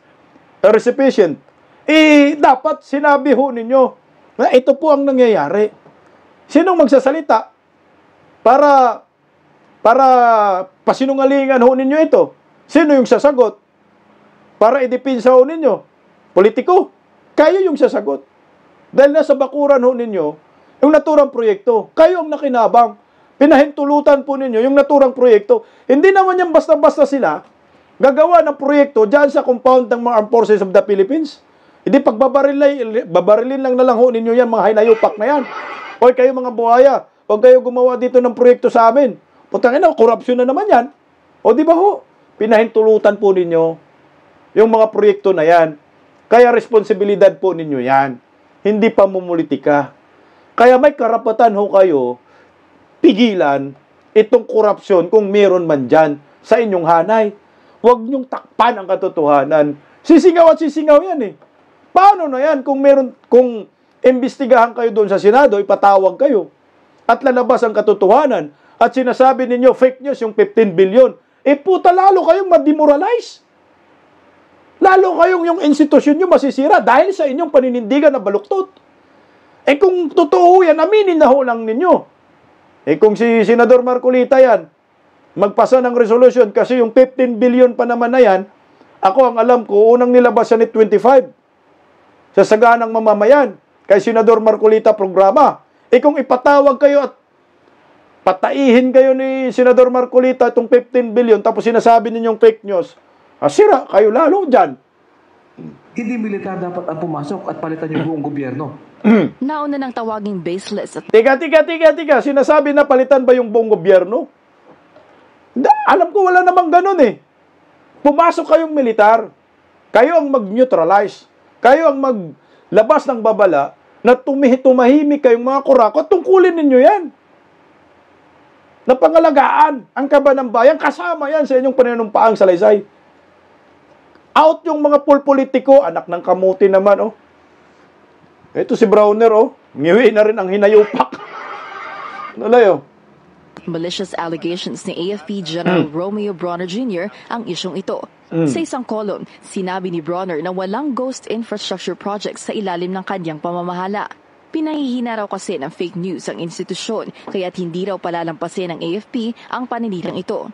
Dapat sinabi ho ninyo na ito po ang nangyayari. Sinong magsasalita para pasinungalingan ho ninyo ito? Sino yung sasagot? Para idipinsa ho ninyo? Politiko? Kayo yung sasagot. Dahil nasa bakuran ho ninyo, yung naturang proyekto, kayo ang nakinabang. Pinahintulutan po ninyo yung naturang proyekto. Hindi naman yan basta-basta sila gagawa ng proyekto dyan sa compound ng mga Armed Forces of the Philippines. Hindi babarilin lang na lang ho ninyo yan, mga hinayupak na yan. Hoy kayo mga buhaya, huwag kayo gumawa dito ng proyekto sa amin. Putangin na, korupsyon na naman yan. O di ba ho? Pinahintulutan po ninyo yung mga proyekto na yan. Kaya responsibilidad po ninyo yan. Hindi pa mumulitika. Kaya may karapatan ho kayo pigilan itong korupsyon kung meron man dyan sa inyong hanay. Huwag niyong takpan ang katotohanan. Sisingaw at sisingaw yan eh. Paano na yan kung imbestigahan kayo doon sa Senado, ipatawag kayo at lalabas ang katotohanan at sinasabi ninyo fake news yung 15 billion. Puta, lalo kayong ma-demoralize. Lalo kayong yung institusyon nyo masisira dahil sa inyong paninindigan na baluktot. Kung totoo yan, aminin na ho lang ninyo. Kung si Senador Marcolita yan, magpasa ng resolution kasi yung 15 billion pa naman na yan, ako ang alam ko, unang nilabas yan ni 25 sa saganang mamamayan kay Senador Marcolita programa. Kung ipatawag kayo at pataihin kayo ni Senador Marcolita itong 15 billion tapos sinasabi ninyong fake news, sira kayo lalo dyan. Hindi militar dapat ang pumasok at palitan yung buong gobyerno. Nauna ng tawaging baseless at Tiga. Sinasabi na palitan ba yung buong gobyerno? Alam ko wala namang ganun eh. Pumasok kayong militar. Kayo ang mag-neutralize. Kayo ang maglabas ng babala na tumahimik kayong mga kurako at tungkulin ninyo yan. Na pangalagaan ang kaban ng bayan. Kasama yan sa inyong paninumpaang salaysay. Out yung mga politiko, anak ng kamuti naman, oh. Ito si Browner, oh. Ngiwi na rin ang hinayupak. Nalayo. malicious allegations ni AFP General Romeo Bronner Jr. ang isyong ito. Sa isang kolum, sinabi ni Bronner na walang ghost infrastructure projects sa ilalim ng kanyang pamamahala. Pinahihina raw kasi ng fake news ang institusyon kaya't hindi raw palalampasin ng AFP ang paninilang ito.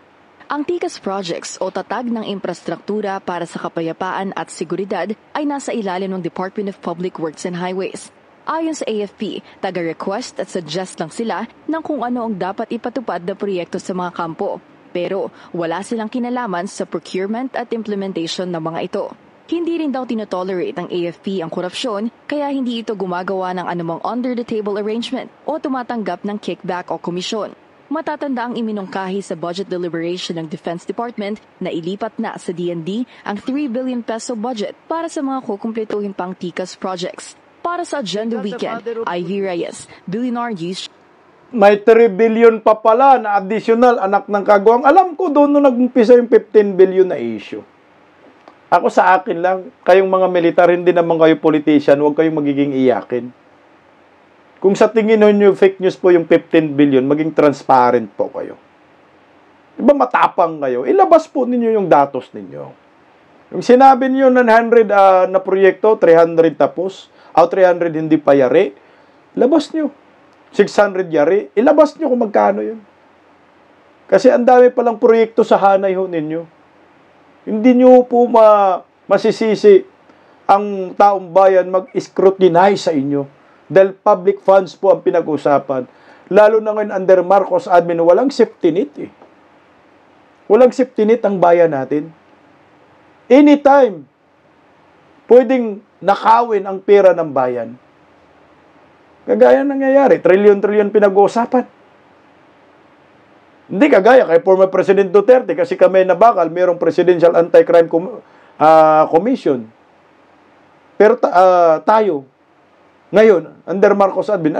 Ang TICAS projects o tatag ng infrastruktura para sa kapayapaan at seguridad ay nasa ilalim ng Department of Public Works and Highways. Ayon sa AFP, taga-request at suggest lang sila ng kung ano ang dapat ipatupad na proyekto sa mga kampo. Pero wala silang kinalaman sa procurement at implementation ng mga ito. Hindi rin daw tinotolerate ng AFP ang korupsyon kaya hindi ito gumagawa ng anumang under-the-table arrangement o tumatanggap ng kickback o komisyon. Matatanda ang iminungkahi sa budget deliberation ng Defense Department na ilipat na sa DND ang 3 billion peso budget para sa mga kukumpletuhin pang TICAS projects. Para sa Agenda Weekend, Ivy Reyes, Billionaire News. May 3 billion pa pala na additional, anak ng kagawang. Alam ko doon nung nag-umpisa yung 15 billion na issue. Ako sa akin lang, kayong mga militar, hindi naman kayo politician, huwag kayong magiging iyakin. Kung sa tingin nyo fake news po yung 15 billion, maging transparent po kayo. Diba matapang kayo? Ilabas po ninyo yung datos ninyo. Yung sinabi niyo na 100 na proyekto, 300 tapos, 300 hindi pa yari, labas nyo. 600 yari, ilabas nyo kung magkano yun. Kasi ang dami palang proyekto sa hanay ho ninyo. Hindi nyo po masisisi ang taong bayan mag-scrutinize sa inyo. Dahil public funds po ang pinag-usapan. Lalo na ngayon under Marcos admin, walang safety net eh. Walang safety net ang bayan natin. Anytime, pwedeng nakawin ang pera ng bayan. Kagaya nangyayari, trilyon-trilyon pinag-uusapan. Hindi kagaya kay former President Duterte kasi kami nabakal, mayroong Presidential Anti-Crime Commission. Pero tayo, ngayon, under Marcos admin,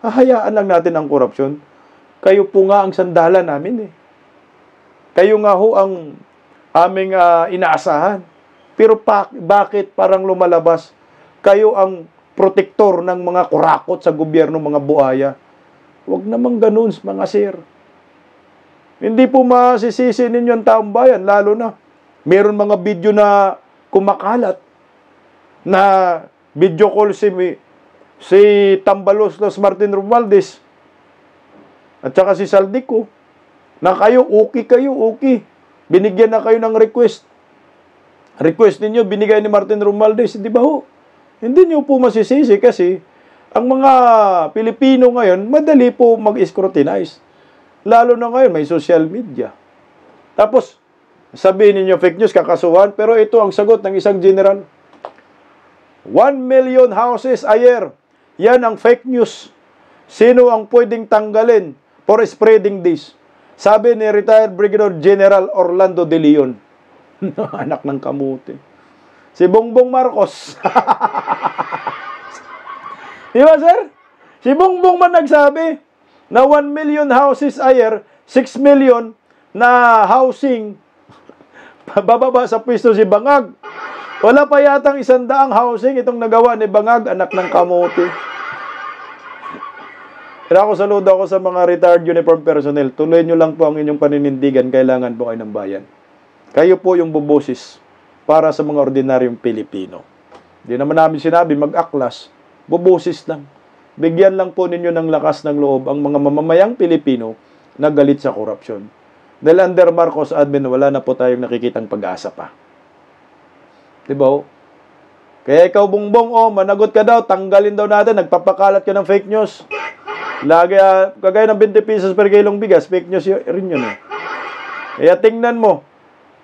hahayaan lang natin ang korupsyon. Kayo po nga ang sandalan namin eh. Kayo nga ho ang aming inaasahan. Pero bakit parang lumalabas? Kayo ang protektor ng mga kurakot sa gobyerno, mga buhaya. Huwag namang ganun, mga sir. Hindi po masisisi ninyo ang taong bayan, lalo na meron mga video na kumakalat na video call si Tambaluslos Martin Romualdez at saka si Saldico na kayo, okay. Binigyan na kayo ng request. Request ninyo, binigay ni Martin Romualdez, di ba ho? Hindi nyo po masisisi kasi ang mga Pilipino ngayon, madali po mag-scrutinize. Lalo na ngayon, may social media. Tapos, sabihin ninyo fake news, kakasuhan, pero ito ang sagot ng isang general. 1 million houses a year. Yan ang fake news. Sino ang pwedeng tanggalin for spreading this? Sabi ni retired Brigadier General Orlando De Leon. Anak ng kamuti. Si Bongbong Marcos. Di ba, sir? Si Bongbong man nagsabi na 1 million houses a year, 6 million na housing, bababa sa pwesto si Bangag. Wala pa yatang 100 housing itong nagawa ni Bangag, anak ng kamote. Kaya ako saludo ako sa mga retired uniform personnel. Tuloy nyo lang po ang inyong paninindigan, kailangan po kayo ng bayan. Kayo po yung bubusis para sa mga ordinaryong Pilipino. Hindi naman namin sinabi mag-aklas, bubusis lang. Bigyan lang po ninyo ng lakas ng loob ang mga mamamayang Pilipino na galit sa korupsyon. Dahil under Marcos admin, wala na po tayong nakikitang pag-asa pa. Diba? Kaya ikaw, Bongbong, managot ka daw, tanggalin daw natin, nagpapakalat ka ng fake news. Lagi, kagaya ng 20 pesos per kilong bigas, fake news rin yun eh. Kaya tingnan mo,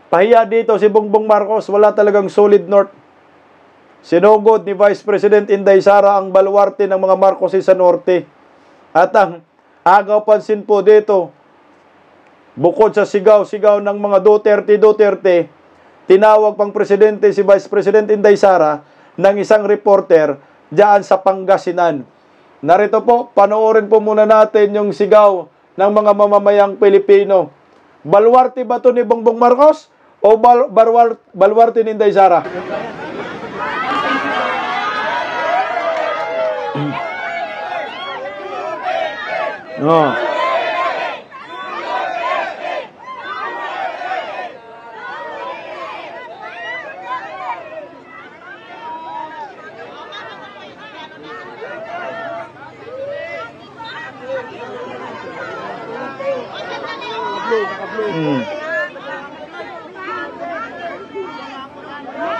pahiya dito si Bongbong Marcos, wala talagang solid north. Sinugod ni Vice President Inday Sara ang baluarte ng mga Marcoses sa norte. At ang agaw pansin po dito, bukod sa sigaw-sigaw ng mga Duterte, tinawag pang presidente si Vice President Inday Sara ng isang reporter diyan sa Pangasinan. Narito po, panoorin po muna natin yung sigaw ng mga mamamayang Pilipino. Baluarte ba ito ni Bongbong Marcos o baluarte ni Inday Sara? Oh.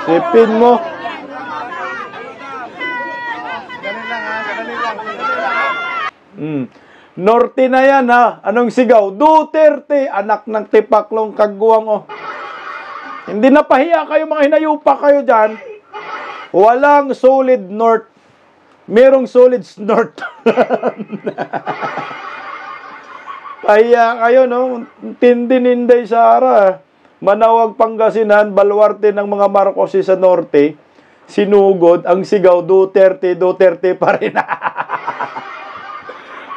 Sipin mo. Norte na yan ha. Anong sigaw? Duterte, anak ng tipaklong kagwang Hindi na pahiya kayo, mga hinayupa kayo dyan. Walang solid north. Merong solid north. Pahiya kayo, no? Tindi-ninday Sara. Manawag Pangasinan, baluarte ng mga Marcoses sa norte. Sinugod, ang sigaw, Duterte pa rin.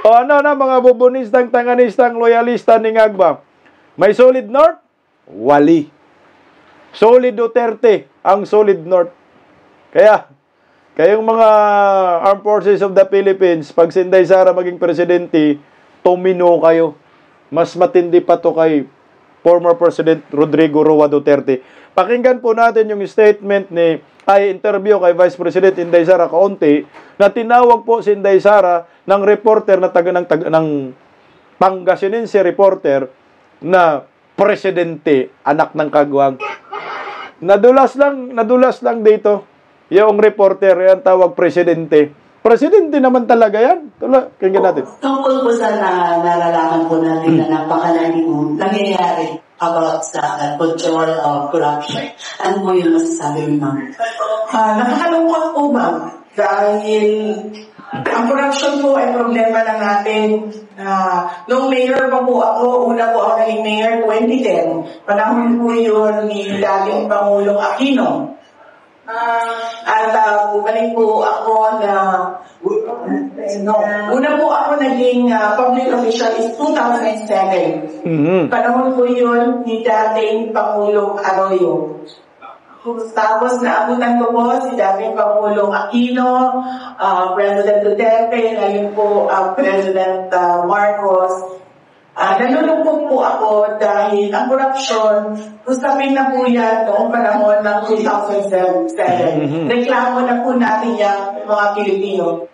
O ano na mga bubunistang, tanganistang, loyalista ni Ngagba? May solid north? Wali. Solid Duterte ang solid North. Kaya, kayong mga Armed Forces of the Philippines, pag si Inday Sara maging presidente, tumino kayo. Mas matindi pa to kay former President Rodrigo Roa Duterte. Pakinggan po natin yung statement interview kay Vice President Inday Sara Caonte na tinawag po si Inday Sara ng reporter na ng Pangasinense reporter na presidente, anak ng kagwang. Nadulas lang dito. Yung reporter, yan tawag presidente. Presidente naman talaga yan. Kinggan natin. Tungkol po sa nalalaman po natin na napakalaking nangyayari about sa control of corruption. Ano po yung masasabi mo, ma'am? Nakakalungkot po, ma'am. Dahil ang corruption po ay problema na natin. Nung mayor pa po ako, una po ako naging mayor 2010. Panahon po yun ni dating Pangulong Aquino. At bumalik po ako na una po ako naging public official is 2007. Panahon po yun ni dating Pangulong Arroyo. Tapos naabutan ko po si dating Pangulong Aquino, President Duterte, ngayon po President Marcos. Nalulungkot po ako dahil ang corruption, usapin na po yan noong panahon ng 2007. Reklamo na po natin yan, mga Pilipino,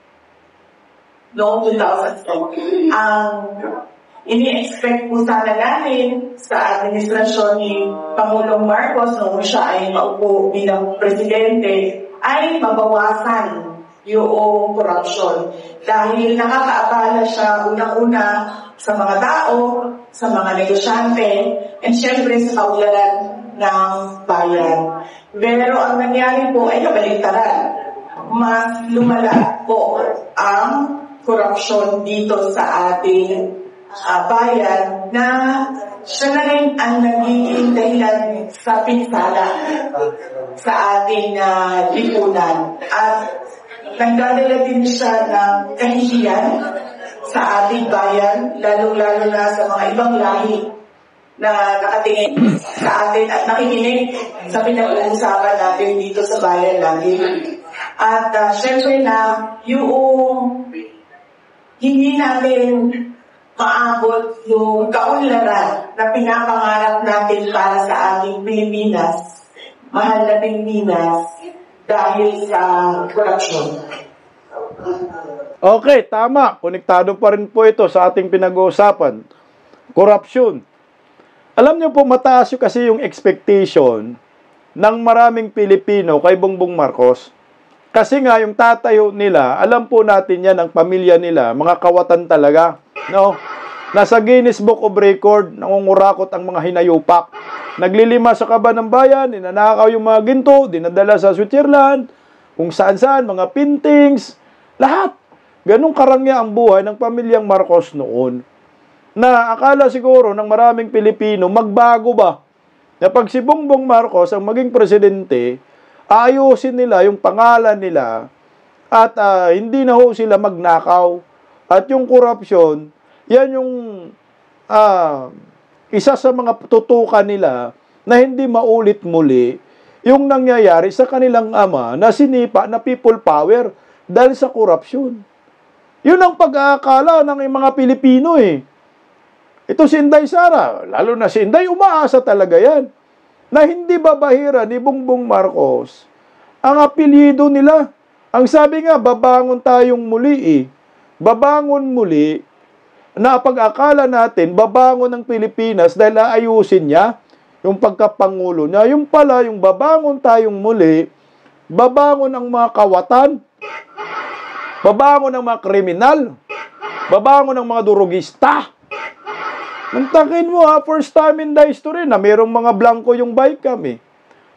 noong 2007. Ang ini-expect po sana natin sa administrasyon ni Pangulong Marcos noong siya ay maupo bilang presidente ay mabawasan yung corruption. Dahil nakakaabala siya unang-una sa mga tao, sa mga negosyante, and syempre sa kaularan ng bayan. Pero ang nangyari po ay kabaligtaran. Mas lumala po ang corruption dito sa ating bayan na siya na rin ang nagiging dahilan sa pinsala sa ating lipunan. At nagdadala din siya ng kahihiyan sa ating bayan, lalong-lalo na sa mga ibang lahi na nakatingin sa atin at nakikinig sa pinag-uusapan natin dito sa bayan lagi. At syempre na yung hindi natin maabot yung kaunlaran na pinapangarap natin para sa ating Pilipinas, mahal na Pilipinas, dahil sa corruption. Okay, tama. Konektado pa rin po ito sa ating pinag-uusapan. Corruption. Alam niyo po, mataas yung kasi yung expectation ng maraming Pilipino kay Bongbong Marcos. Kasi nga, yung tatayo nila, alam po natin yan, ang pamilya nila, mga kawatan talaga. No? Nasa Guinness Book of Record, nangungurakot ang mga hinayupak. Naglilima sa kaba ng bayan, ninanakaw yung mga ginto, dinadala sa Switzerland, kung saan-saan, mga paintings, lahat. Ganong karangya ang buhay ng pamilyang Marcos noon. Na akala siguro ng maraming Pilipino, magbago ba? Na pag si Bongbong Marcos ang maging presidente, ayusin nila yung pangalan nila at hindi na ho sila magnakaw. At yung corruption, yan yung isa sa mga tutukan nila na hindi maulit muli yung nangyayari sa kanilang ama na sinipa na people power dahil sa corruption. Yun ang pag-aakala ng mga Pilipino eh. Ito si Inday Sara, lalo na si Inday, umaasa talaga yan na hindi babahira ni Bongbong Marcos ang apelyido nila. Ang sabi nga, babangon tayong muli eh. Babangon muli na pag-akala natin, babangon ng Pilipinas dahil aayusin niya yung pagkapangulo niya. Yung pala, yung babangon tayong muli, babangon ang mga kawatan, babangon ang mga kriminal, babangon ang mga durugista. Mantakin mo ha, first time in the history na mayroong mga blanco yung bike kami.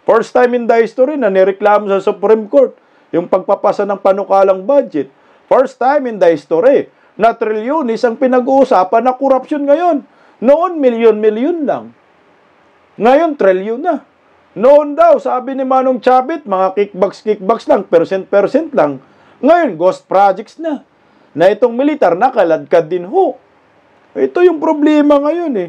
First time in the history na nireklamo sa Supreme Court yung pagpapasa ng panukalang budget. First time in the history na trilyonis ang pinag-uusapan na korupsyon ngayon. Noon, milyon-milyon lang. Ngayon, trilyon na. Noon daw, sabi ni Manong Chabit, mga kickbacks lang, percent lang. Ngayon, ghost projects na. Na itong militar, nakaladkad din ho. Ito yung problema ngayon eh.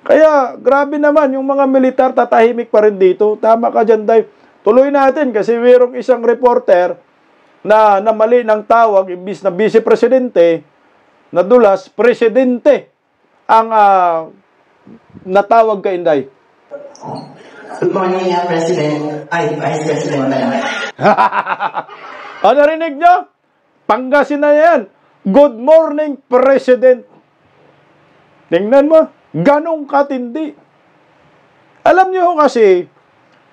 Kaya, grabe naman, yung mga militar tatahimik pa rin dito. Tama ka dyan, Day. Tuloy natin kasi mayroong isang reporter na mali ng tawag, imbis na vice-presidente, nadulas, presidente ang natawag kay Inday. Good morning, President. Ay, Vice President. Narinig nyo? Pangasinan yan. Good morning, President. Tingnan mo, ganong katindi. Alam nyo kasi,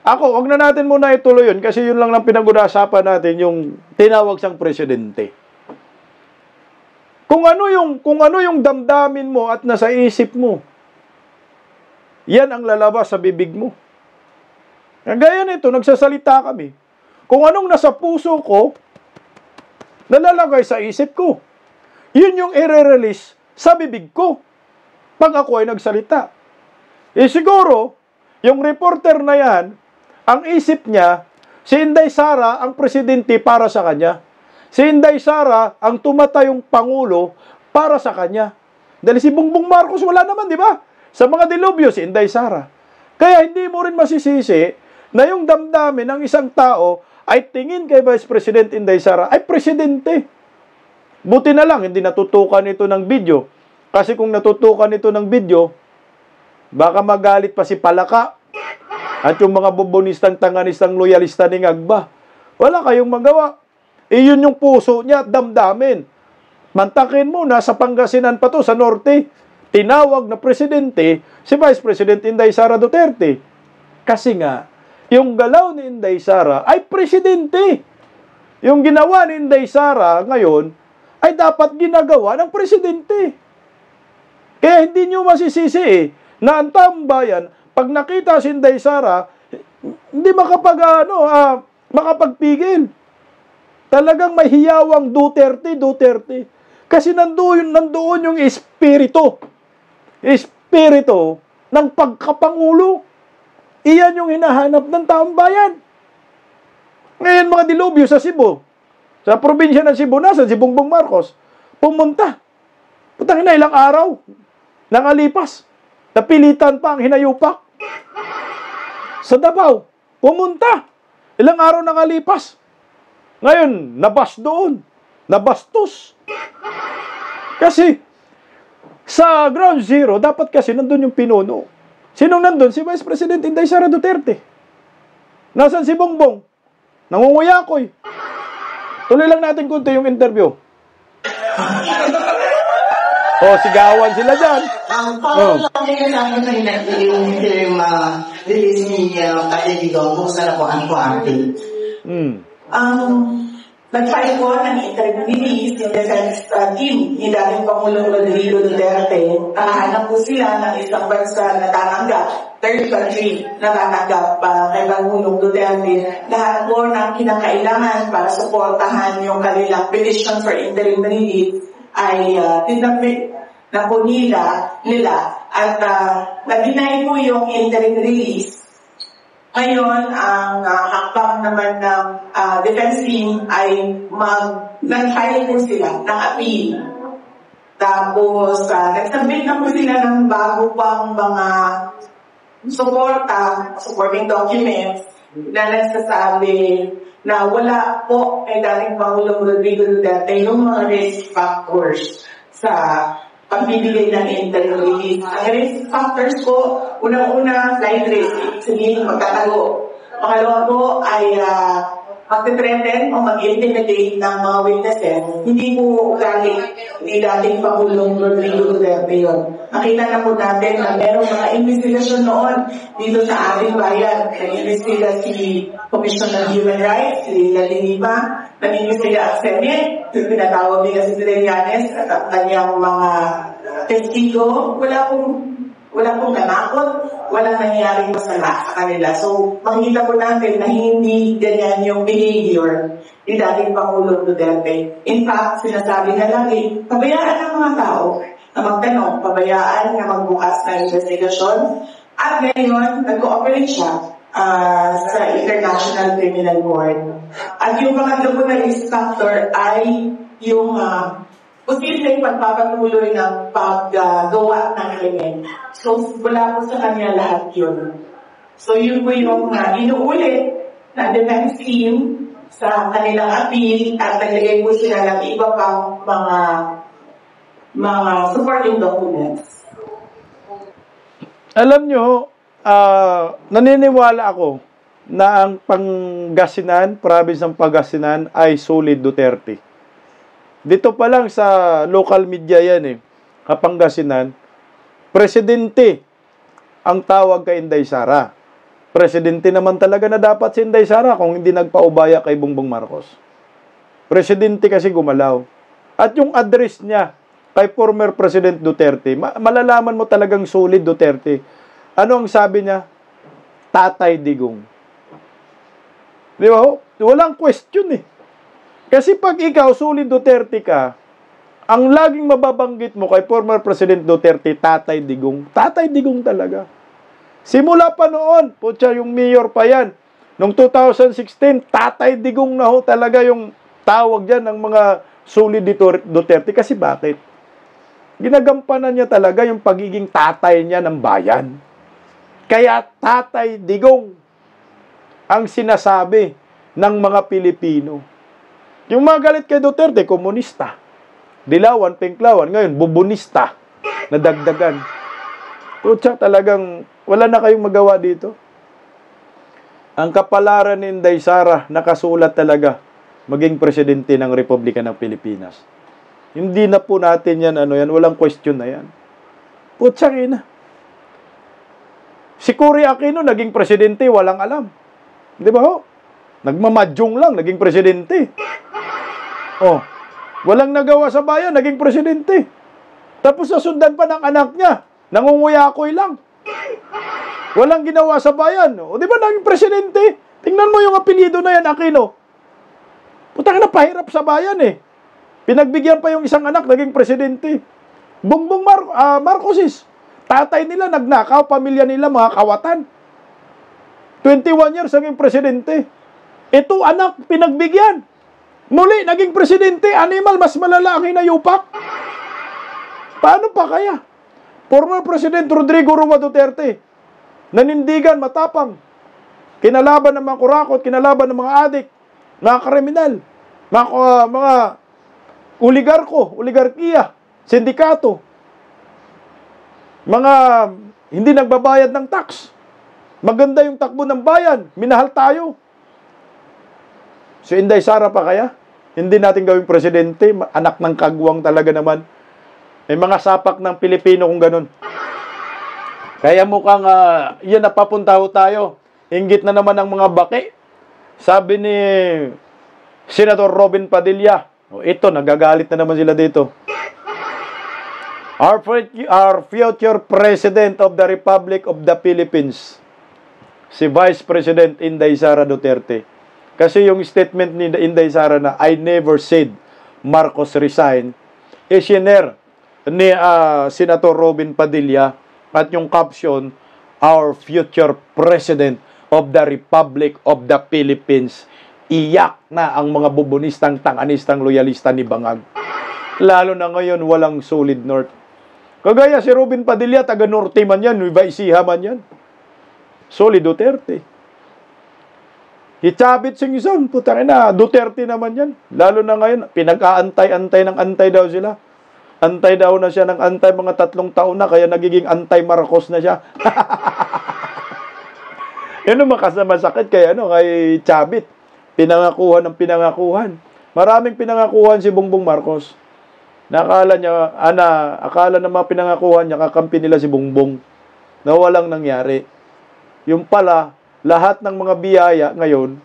wag na natin muna ituloy yun kasi yun lang pinag-usapan natin, yung tinawag siyang presidente. Kung ano yung damdamin mo at nasa isip mo, yan ang lalabas sa bibig mo. Gaya nito, nagsasalita kami. Kung anong nasa puso ko, nalalagay sa isip ko. Yun yung i-release sa bibig ko pag ako ay nagsalita. Siguro, yung reporter na yan, ang isip niya, si Inday Sara ang presidente para sa kanya. Si Inday Sara ang tumatayong pangulo para sa kanya. Dahil si Bongbong Marcos wala naman, di ba? Sa mga dilubyo, si Inday Sara. Kaya hindi mo rin masisisi na yung damdamin ng isang tao ay tingin kay Vice President Inday Sara ay presidente. Buti na lang, hindi natutukan ito ng video. Kasi kung natutukan ito ng video, baka magalit pa si Palaka at yung mga bubonistang tanganistang loyalista ni Ngagba. Wala kayong magawa. Yun yung puso niya at damdamin. Mantakin mo, nasa Pangasinan pa to, sa norte. Tinawag na presidente si Vice President Inday Sara Duterte. Kasi nga, yung galaw ni Inday Sara ay presidente. Yung ginawa ni Inday Sara ngayon ay dapat ginagawa ng presidente. Kaya hindi nyo masisisi na ang tambayan, pag nakita si Inday Sara, hindi makapagpigil. Talagang may hiyawang Duterte. Kasi nandoon yung espiritu ng pagkapangulo. Iyan yung hinahanap ng taong bayan. Ngayon mga dilubyo sa Cebu, sa probinsya ng Cebu, nasa si Bongbong Marcos, pumunta. Putang ina, ilang araw, nangalipas. Napilitan pa ang hinayupak. Sa Davao, pumunta. Ilang araw nangalipas. Ngayon, nabas doon. Nabastos. Kasi, sa ground zero, dapat kasi nandun yung pinuno. Sinong nandun? Si Vice President Inday Sara Duterte. Nasaan si Bongbong? Nangunguyakoy. Tuloy lang natin kunti yung interview. Sigawan sila dyan. Paano lang din namin na yung release ni Kaya Digong kung saan ako ang update. Nag-file po ng interim release yung defense team ni dating Pangulong Rodrigo Duterte. Hanap po sila ng isang bansa na tatanggap, third country na tatanggap kay Pangulong Duterte. Lahat po ng kinakailangan para suportahan yung kanilang petition for interim release ay tinapit na po nila at nag-deny po yung interim release. Ngayon, ang hakbang naman ng defense team ay nag-file po sila ng appeal. Tapos, nag-submit na po sila ng bago pang mga supporting documents na nagsasabi na wala po kay dating Pangulong Rodrigo Duterte yung mga risk factors sa pagbibigay ng interim release. Ang risk factors po, unang-una, flight risk. Sabihin, magtatago. Pangalawa po ay mag-threaten o mag-intimidate ng mga witnesses. Hindi po ni dating Pangulong Rodrigo Duterte yun. Nakita na po natin na merong mga investigasyon noon dito sa ating bayan. Nag-investiga si Commissioner of Human Rights, si Lalinipa, nag-investiga ang Senate, pinatawag nila si Trillanes at ang kanyang mga testigo. Wala pong nanakot, walang nangyaring masama sa kanila. So, makikita po natin na hindi ganyan yung behavior ni dating Pangulong Duterte. In fact, sinasabi na lagi, pabayaan ng mga tao na magtanong, pabayaan na magbukas na investigasyon. At ngayon, nag-cooperate siya sa International Criminal Court. At yung pangatlo po na risk factor ay yung posibleng pagpapatuloy ng paggawa ng krimen. So, wala po sa kanya lahat yun. So, yun po yung inuulit na defense team sa kanilang appeal at naglagay po sila ng iba pang mga supporting documents. Alam nyo, naniniwala ako na ang Pangasinan, province ng Pangasinan ay solid Duterte. Dito pa lang sa local media yan Pangasinan, presidente ang tawag kay Inday Sara. Presidente naman talaga na dapat si Inday Sara kung hindi nagpaubaya kay Bongbong Marcos. Presidente kasi gumalaw. At yung address niya kay former President Duterte, malalaman mo talagang solid Duterte. Ano ang sabi niya? Tatay Digong. Di ba? Walang question Kasi pag ikaw, solid Duterte ka, ang laging mababanggit mo kay former President Duterte, Tatay Digong. Tatay Digong talaga. Simula pa noon, yung mayor pa yan. Noong 2016, Tatay Digong na talaga yung tawag dyan ng mga solid Duterte. Kasi bakit? Ginagampanan niya talaga yung pagiging tatay niya ng bayan. Kaya Tatay Digong ang sinasabi ng mga Pilipino. Yung mga galit kay Duterte, komunista. Dilawan, pinklawan. Ngayon, bubunista. Nadagdagan. Talagang wala na kayong magawa dito. Ang kapalaran ni Inday Sara, nakasulat talaga maging presidente ng Republika ng Pilipinas. Hindi na po natin yan, walang question na yan. Ina. Si Cory Aquino, naging presidente, walang alam. Di ba ho? Nagmamadyong lang, naging presidente. Walang nagawa sa bayan, naging presidente. Tapos nasundan pa ng anak niya, nangunguyakoy lang. Walang ginawa sa bayan. Di ba naging presidente? Tingnan mo yung apelyido na yan, Aquino. Putang na, pahirap sa bayan Pinagbigyan pa yung isang anak, naging presidente. Bongbong Marcoses. Tatay nila, nagnakaw, pamilya nila, mga kawatan. 21 years naging presidente. Ito anak, pinagbigyan. Muli, naging presidente. Animal, mas malala ang hinayupak. Paano pa kaya? Former President Rodrigo Roa Duterte, nanindigan, matapang, kinalaban ng mga kurakot, kinalaban ng mga adik, mga kriminal, mga oligarkiya, sindikato, mga hindi nagbabayad ng tax. Maganda yung takbo ng bayan, minahal tayo. So Inday Sara pa kaya? Hindi natin gawing presidente, anak ng kagwang talaga naman. May mga sapak ng Pilipino kung ganun. Kaya mukhang yan napapunta tayo. Inggit na naman ang mga baki. Sabi ni Senator Robin Padilla, ito, nagagalit na naman sila dito. Our future President of the Republic of the Philippines, si Vice President Inday Sara Duterte. Kasi yung statement ni Inday Sara na, I never said Marcos resign, isinare ni Senator Robin Padilla at yung caption, our future President of the Republic of the Philippines. Iyak na ang mga bubunistang, tanganistang, loyalista ni Bangag. Lalo na ngayon, walang solid North. Kagaya si Robin Padilla, taga-Norte man yan, Nueva Ecija man yan. Solid Duterte. Hitsabit sing-isang, putang ina, Duterte naman yan. Lalo na ngayon, pinag-aantay-antay ng antay daw sila. Antay daw na siya ng antay mga 3 taon na, kaya nagiging anti-Marcos na siya. Yun ang masakit kay Chabit. Pinangakuhan ng pinangakuhan. Maraming pinangakuhan si Bongbong Marcos. Nakala niya, akala na mga pinangakuhan niya, kakampi nila si Bongbong. Na walang nangyari. Yung pala, lahat ng mga biyaya ngayon,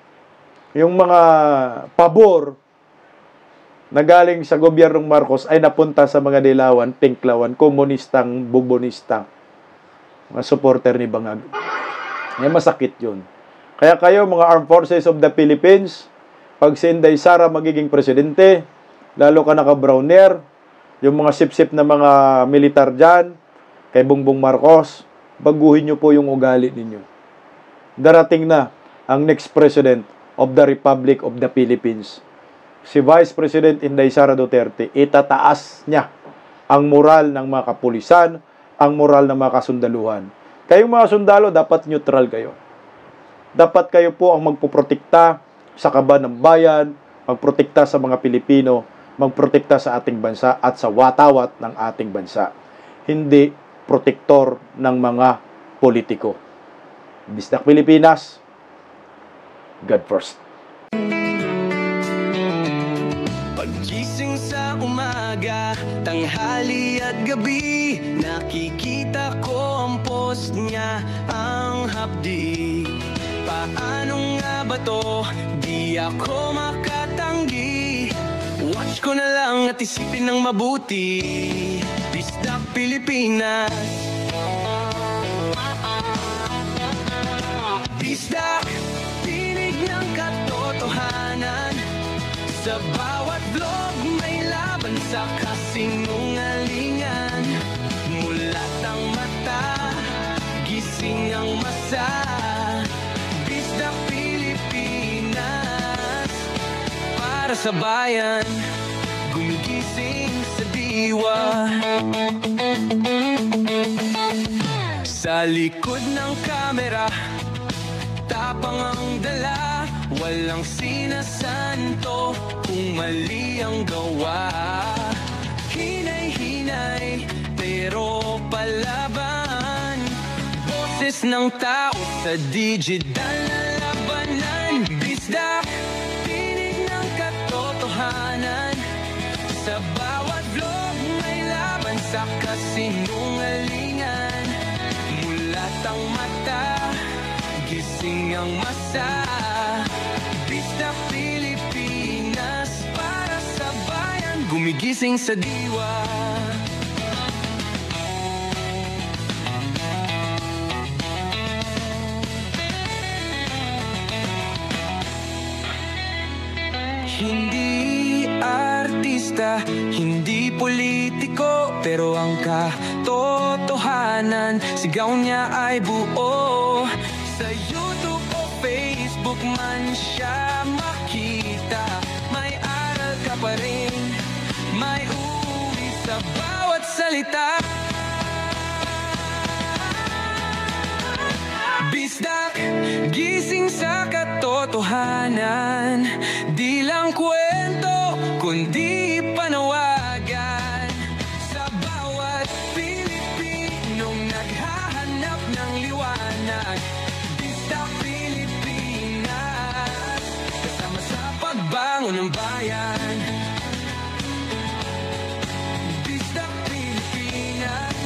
yung mga pabor, na galing sa gobyernong Marcos ay napunta sa mga dilawan, pinklawan, komunistang, bubonistang, mga supporter ni Bangag. May masakit yun. Kaya kayo, mga Armed Forces of the Philippines, pag si Inday Sara magiging presidente, lalo ka naka-browner, yung mga sip-sip na mga militar dyan, kay Bongbong Marcos, baguhin nyo po yung ugali ninyo. Darating na ang next president of the Republic of the Philippines. si Vice President Inday Sara Duterte, itataas niya ang moral ng mga kapulisan, ang moral ng mga kasundaluhan. Kayong mga sundalo, dapat neutral kayo. Dapat kayo po ang magpoprotekta sa kaban ng bayan, magprotekta sa mga Pilipino, magprotekta sa ating bansa at sa watawat ng ating bansa. Hindi protektor ng mga politiko. Bisdak Pilipinas, God first. Paggising sa umaga, tanghali at gabi, nakikita ko ang post niya, ang hapdi. Paano nga ba to? Di ako makatanggi. Watch ko na lang at isipin ng mabuti. Bisdak Pilipinas. Bisdak, tinig ng katotohanan. Sa bawat vlog may laban sa kasinungalingan. Mulat ang mata, gising ang masa. Bisdak Pilipinas. Para sa bayan, gumigising sa diwa. Sa likod ng kamera, tapang ang dala, walang sinasanto kung mali ang gawa. Hinay-hinay, pero palaban. Boses ng tao sa digital na labanan. Bisdak, tinig ng katotohanan. Sa bawat vlog may laban sa kasinungalingan. Mulat ang mata, gising ang masa. Bisdak Pilipinas, para sa bayan, gumigising sa diwa. Hindi artista, hindi politiko, pero ang katotohanan, sigaw niya ay buo. Sa YouTube o Facebook man siya makita, may aral ka pa rin, may uri sa bawat salita. Bisdak, gising sa katotohanan, di lang kwento, kundi panawagan. Sa bawat Pilipinong naghahanap ng liwanag. Bisdak Pilipinas, kasama sa pagbangon ng bayan. Bisdak Pilipinas,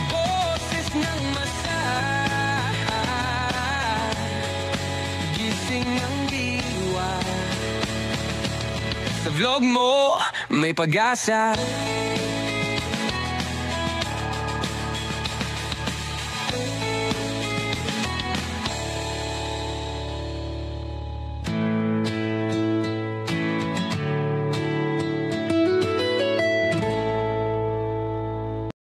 boses ng masa, gising ang diwa. Sa vlog mo, may pag-asa.